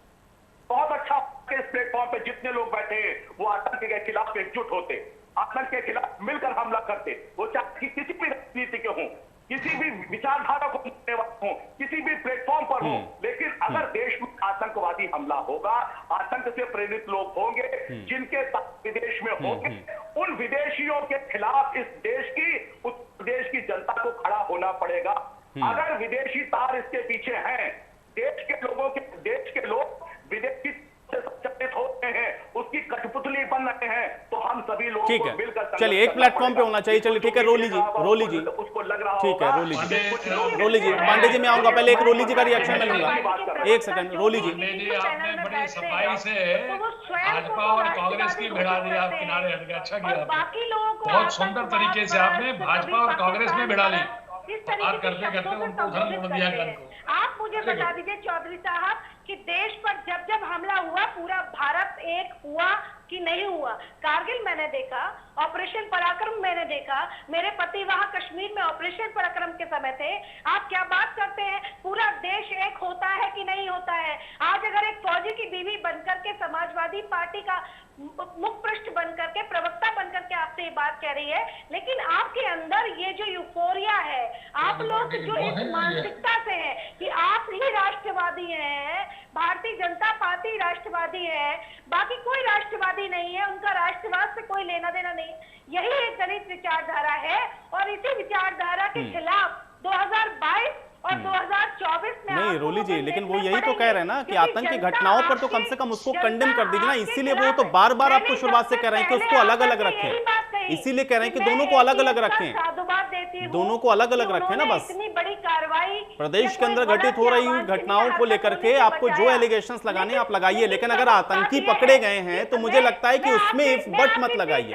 बहुत अच्छा कि इस प्लेटफॉर्म पे जितने लोग बैठे हैं वो आतंक के खिलाफ एकजुट होते, आतंक के खिलाफ मिलकर हमला करते। वो चाहे किसी भी राजनीति के हों, किसी भी विचारधारा को मानने वाले हों, किसी भी प्लेटफॉर्म पर हों, लेकिन अगर देश में आतंकवादी हमला होगा, आतंक से प्रेरित लोग होंगे जिनके साथ विदेश में होंगे, उन विदेशियों के खिलाफ इस देश की जनता को खड़ा होना पड़ेगा। अगर विदेशी तार इसके पीछे हैं, देश के लोग विदेशी से संचालित होते हैं, उसकी कठपुतली बन रहे हैं, तो हम सभी लोग ठीक है। चलिए एक प्लेटफॉर्म पे होना चाहिए। चलिए ठीक है, रोली जी उसको लग रहा ठीक है, रोली जी पांडे जी मैं आऊंगा, पहले एक रोली जी का रिएक्शन मैं लूंगा। एक सेकंड रोली जी। आपने बड़ी सफाई से भाजपा और कांग्रेस की भिड़ा दी, आप किनारे हट गए, अच्छा किया। बहुत सुंदर तरीके से आपने भाजपा और कांग्रेस में भिड़ा ली। बात करते करते उनको उधर मोड़ दिया गन को। आप मुझे बता दीजिए चौधरी साहब कि देश पर जब जब हमला हुआ पूरा भारत एक हुआ कि नहीं हुआ? कारगिल मैंने देखा, ऑपरेशन पराक्रम मैंने देखा, मेरे पति वहां कश्मीर में ऑपरेशन पराक्रम के समय थे। आप क्या बात करते हैं? पूरा देश एक होता है कि नहीं होता है? आज अगर एक फौजी की बीवी बनकर के समाजवादी पार्टी का मुख पृष्ठ बनकर के, प्रवक्ता बनकर के आपसे ये बात कह रही है, लेकिन आपके अंदर ये जो यूफोरिया है, आप लोग जो इस मानसिकता से है कि आप ही राष्ट्रवादी हैं, भारतीय जनता पार्टी राष्ट्रवादी है, बाकी कोई राष्ट्रवादी नहीं है, उनका राष्ट्रवाद से कोई लेना देना नहीं, यही एक दलित विचारधारा है। और इसी विचारधारा के खिलाफ 2022 और 2024 में नहीं रोली जी, लेकिन वो यही तो कह रहे हैं ना कि आतंक की घटनाओं पर तो कम से कम उसको कंडेम कर दीजिए ना। इसीलिए वो तो बार बार आपको शुरुआत से कह रहे हैं कि उसको अलग अलग रखें, इसीलिए कह रहे हैं कि दोनों को अलग अलग रखें, दोनों को अलग अलग रखें ना। बस इतनी बड़ी कार्रवाई प्रदेश के अंदर घटित हो रही घटनाओं को लेकर के आपको जो एलिगेशंस लगाने आप लगाइए, लेकिन अगर आतंकी पकड़े गए हैं तो मुझे लगता है कि उसमें इफ बट मत लगाइए,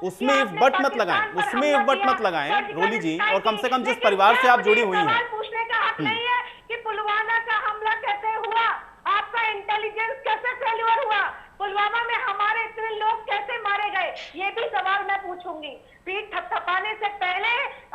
उसमें इफ बट मत लगाएं, उसमें इफ बट मत लगाएं रोली जी। और कम से कम जिस परिवार से आप जुड़ी हुई हैं, पूछने का हक नहीं है कि पुलवामा का हमला कैसे हुआ, आपका इंटेलिजेंस कैसे फेल्यूर हुआ, पुलवामा में हमारे इतने लोग कैसे मारे गए, ये भी सवाल मैं पूछूंगी। पीठ थपथपाने से पहले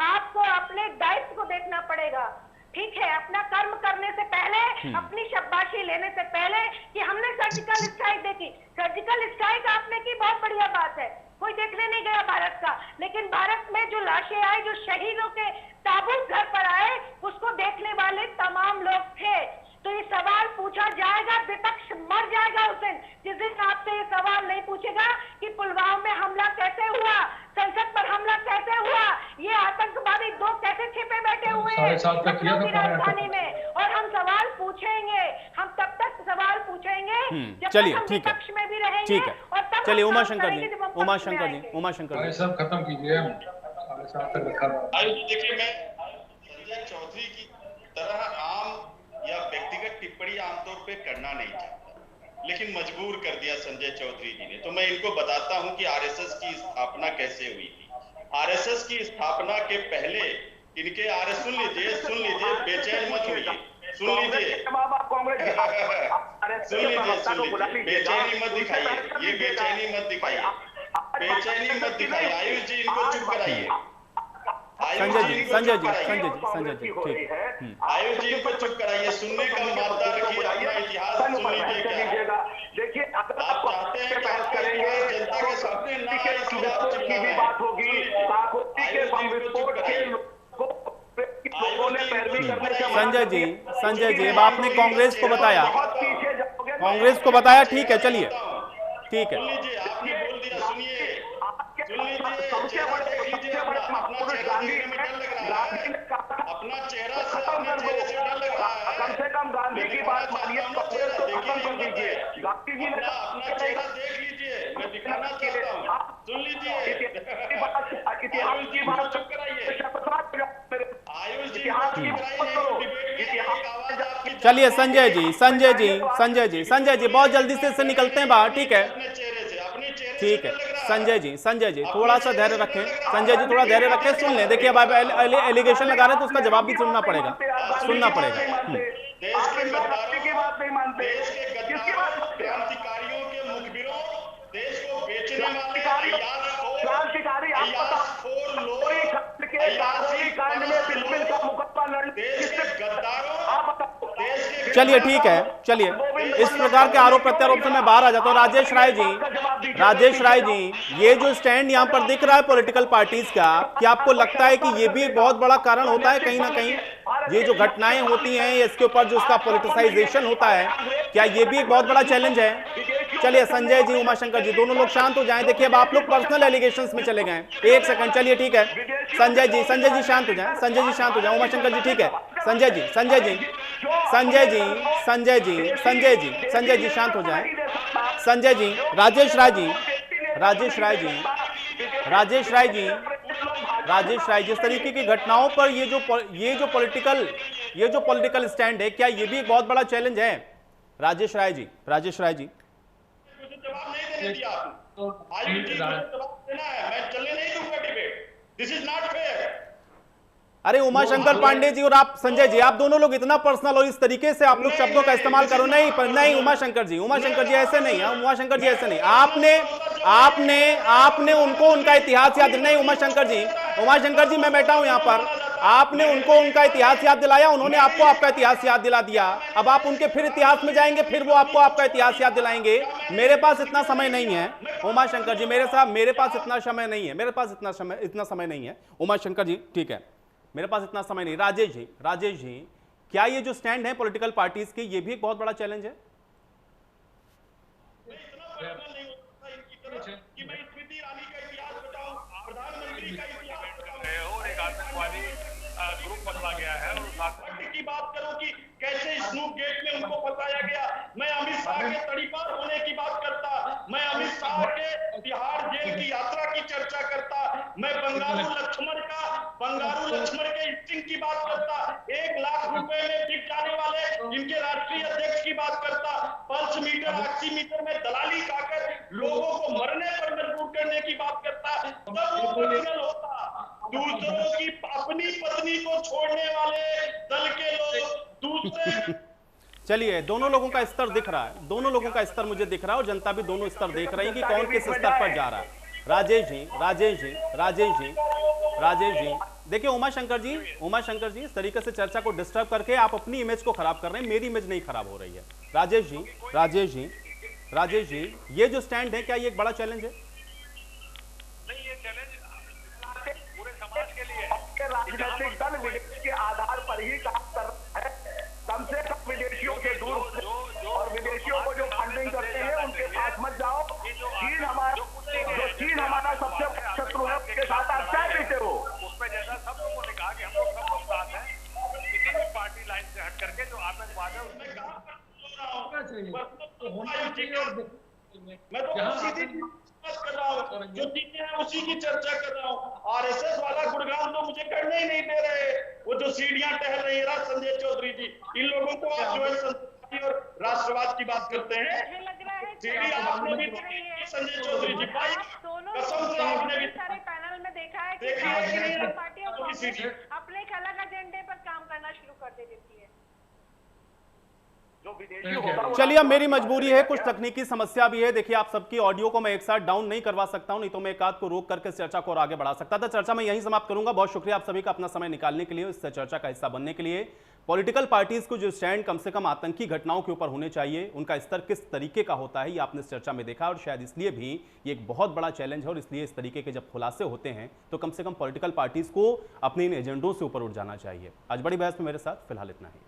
आपको अपने दायित्व को देखना पड़ेगा, ठीक है? अपना कर्म करने से पहले, अपनी शाबाशी लेने से पहले कि हमने सर्जिकल स्ट्राइक देखी, सर्जिकल स्ट्राइक आपने की, बहुत बढ़िया बात है, कोई देखने नहीं गया भारत का, लेकिन भारत में जो लाशें आई, जो शहीदों के ताबूत घर पर आए, उसको देखने वाले तमाम लोग थे। तो ये सवाल पूछा जाएगा, विपक्ष मर जाएगा उस दिन जिस दिन आपसे ये सवाल नहीं पूछेगा कि पुलवामा में हमला कैसे हुआ, संसद पर हमला कैसे हुआ, ये आतंकवादी दो कैसे छिपे बैठे हुए हैं राजधानी में, और हम सवाल पूछेंगे, हम तब तक सवाल पूछेंगे जब चलिए तक हम ठीक है, विपक्ष में भी रहेंगे। ठीक है, और तब चलिए हम उमाशंकर करेंगे जी, जब हम उमाशंकर पक्ष जी, में उमाशंकर जी सब खत्म कीजिए। देखिए, मैं संजय चौधरी की तरह आम या व्यक्तिगत टिप्पणी आमतौर पे करना नहीं चाहता, लेकिन मजबूर कर दिया संजय चौधरी जी ने। तो मैं इनको बताता हूं कि आरएसएस की स्थापना कैसे हुई थी। आरएसएस की स्थापना के पहले इनके सुन लीजिए, बेचैन मत होइए, सुन लीजिए, बेचैनी मत दिखाइए, ये बेचैनी मत दिखाइए, बेचैनी मत दिखाइए। आयुष जी इनको चुप कराइए, संजय जी, ठीक, आयुष जी को चुप कराइए, सुनने का मादा रखिए, अपना इतिहास सुन लीजिए। देखिए, आप चाहते हैं कि आपका इतिहास जनता के सामने ना आए, इसलिए आप चुप की भी बात होगी, संजय जी अब आपने कांग्रेस को बताया, कांग्रेस को बताया, ठीक है, चलिए, ठीक है, आपने बोल दिया, सुनिए, सुन लीजिए, चेहरा देख लीजिए, अपना चेहरा देखने में डर लग रहा है, अपना चेहरा से, अपने चेहरे से डर लग रहा है। कम से कम गांधी की बात मानिए, चेहरा खत्म कर दीजिए। गांधी जी ने अपना चेहरा देख लीजिए, मैं दिखाना चाहता हूँ, सुन लीजिए, इतिहास की बात चुप कराइए, आयुष जी चलिए संजय जी बहुत जल्दी से इससे निकलते हैं बाहर, ठीक है, ठीक है, संजय जी थोड़ा सा धैर्य रखें, संजय जी थोड़ा धैर्य रखें, सुन लें। देखिए अब एलिगेशन लगा रहे हैं तो उसका जवाब भी सुनना पड़ेगा। देश के गद्दारों की बात नहीं मानते, देश के गद्दारों, क्रांतिकारियों के मुखबिरों, देश को बेचने वाले क्रांतिकारी देश के गद्दारों, चलिए ठीक है, चलिए इस प्रकार के आरोप प्रत्यारोप से मैं बाहर आ जाता हूँ। राजेश राय जी, ये जो स्टैंड यहाँ पर दिख रहा है पॉलिटिकल पार्टीज का, क्या आपको लगता है कि ये भी एक बहुत बड़ा कारण होता है कहीं ना कहीं, ये जो घटनाएं होती हैं इसके ऊपर जो उसका पॉलिटिसाइजेशन होता है, क्या ये भी एक बहुत बड़ा चैलेंज है? चलिए संजय जी, उमाशंकर जी, दोनों लोग शांत हो जाएं। देखिए अब आप लोग पर्सनल एलिगेशंस में चले गए, एक सेकंड, चलिए ठीक है, संजय जी शांत हो जाएं, उमाशंकर जी ठीक है, संजय जी शांत हो जाएं, संजय जी, राजेश राय जी, इस तरीके की घटनाओं पर ये जो पॉलिटिकल स्टैंड है, क्या ये भी एक बहुत बड़ा चैलेंज है? राजेश राय जी जवाब नहीं देने दिया आपने, आयुष जी को जवाब देना है, मैं चलने नहीं दूंगा debate, this is not fair. अरे उमाशंकर पांडे जी और आप संजय जी, आप दोनों लोग इतना पर्सनल और इस तरीके से आप लोग शब्दों का इस्तेमाल करो। नहीं उमाशंकर जी ऐसे नहीं है, उमाशंकर जी ऐसे नहीं। आपने उनको उनका इतिहास याद नहीं। उमाशंकर जी मैं बैठा हूं यहां पर, आपने उनको उनका इतिहास याद दिलाया, उन्होंने आपको आपका इतिहास याद दिला दिया। अब आप उनके फिर इतिहास में जाएंगे, फिर वो आपको आपका इतिहास याद दिलाएंगे। मेरे पास इतना समय नहीं है उमाशंकर जी, मेरे पास इतना समय नहीं है, इतना समय नहीं है उमाशंकर जी, ठीक है, मेरे पास इतना समय नहीं। राजेश जी क्या ये जो स्टैंड है पॉलिटिकल पार्टीज के, ये भी एक बहुत बड़ा चैलेंज है? कि मैं स्मृति ईरानी का इतिहास बताऊं, प्रधानमंत्री का इतिहास बताऊं, एक आतंकवादी ग्रुप बदला गया है, और पार्टी की बात करूं कि कैसे स्नूप गेट में उनको फंसाया गया। मैं अमित शाह के तड़ीपार होने की बात करता, मैं अमित शाह के तिहाड़ जेल की यात्रा की चर्चा करता, मैं बंगारू लक्ष्मण के स्टिंग की बात करता, 1 लाख रुपए में बिक जाने वाले इनके राष्ट्रीय अध्यक्ष की बात करता, पल्स मीटर ऑक्सीमीटर में दलाली खाकर लोगों को मरने पर मजबूर करने की बात करता, तब वो क्रिमिनल होता। दूसरों की अपनी पत्नी को छोड़ने वाले दल के लोग दूसरे चलिए, दोनों लोगों का स्तर दिख रहा है, दोनों लोगों का स्तर मुझे दिख रहा है और जनता भी दोनों स्तर देख रही है कि कौन किस स्तर पर जा रहा है। राजेश जी देखिए, उमाशंकर जी इस तरीके से चर्चा को डिस्टर्ब करके आप अपनी इमेज को खराब कर रहे हैं, मेरी इमेज नहीं खराब हो रही है। राजेश जी ये जो स्टैंड है, क्या ये एक बड़ा चैलेंज है? नहीं, ये चैलेंज पूरे समाज के लिए है। राजनीतिक दल विदेश के आधार पर ही काम कर रहा है, कम से कम विदेशियों से दूर, और विदेशियों को जो फंडिंग करते हैं उनके पास मत जाओ। चीन हमारा सबसे बड़ा शत्रु है, उसके साथ आप चाय पीते हो। उसमें जैसा सब लोगों ने कहा कि हम लोग साथ हैं, किसी भी पार्टी लाइन से हट करके जो आतंकवाद है उसमें मैं तो सीधी बात कर रहा हूँ, जो चीजें हैं उसी की चर्चा कर रहा हूँ। आरएसएस वाला गुणगान तो मुझे करने ही नहीं दे रहे, वो जो सीढ़ियां टहल रही है संजय चौधरी जी, इन लोगों को आप जो है और राष्ट्रवाद की बात करते हैं, सीढ़ी आपने भी संजय चौधरी जी भाई कसम से आपने भी सारे पैनल में देखा है कि पार्टियां अपने एक अलग एजेंडे पर काम करना शुरू कर देती है। चलिए, अब मेरी मजबूरी है, कुछ तकनीकी समस्या भी है। देखिए, आप सबकी ऑडियो को मैं एक साथ डाउन नहीं करवा सकता हूं, नहीं तो मैं एक आध को रोक करके चर्चा को और आगे बढ़ा सकता था। चर्चा मैं यहीं समाप्त करूंगा। बहुत शुक्रिया आप सभी का अपना समय निकालने के लिए, इस चर्चा का हिस्सा बनने के लिए। पॉलिटिकल पार्टीज को जो स्टैंड कम से कम आतंकी घटनाओं के ऊपर होने चाहिए, उनका स्तर किस तरीके का होता है, ये आपने इस चर्चा में देखा, और शायद इसलिए भी ये एक बहुत बड़ा चैलेंज है, और इसलिए इस तरीके के जब खुलासे होते हैं तो कम से कम पॉलिटिकल पार्टीज को अपने इन एजेंडों से ऊपर उठ जाना चाहिए। आज बड़ी बहस में मेरे साथ फिलहाल इतना ही।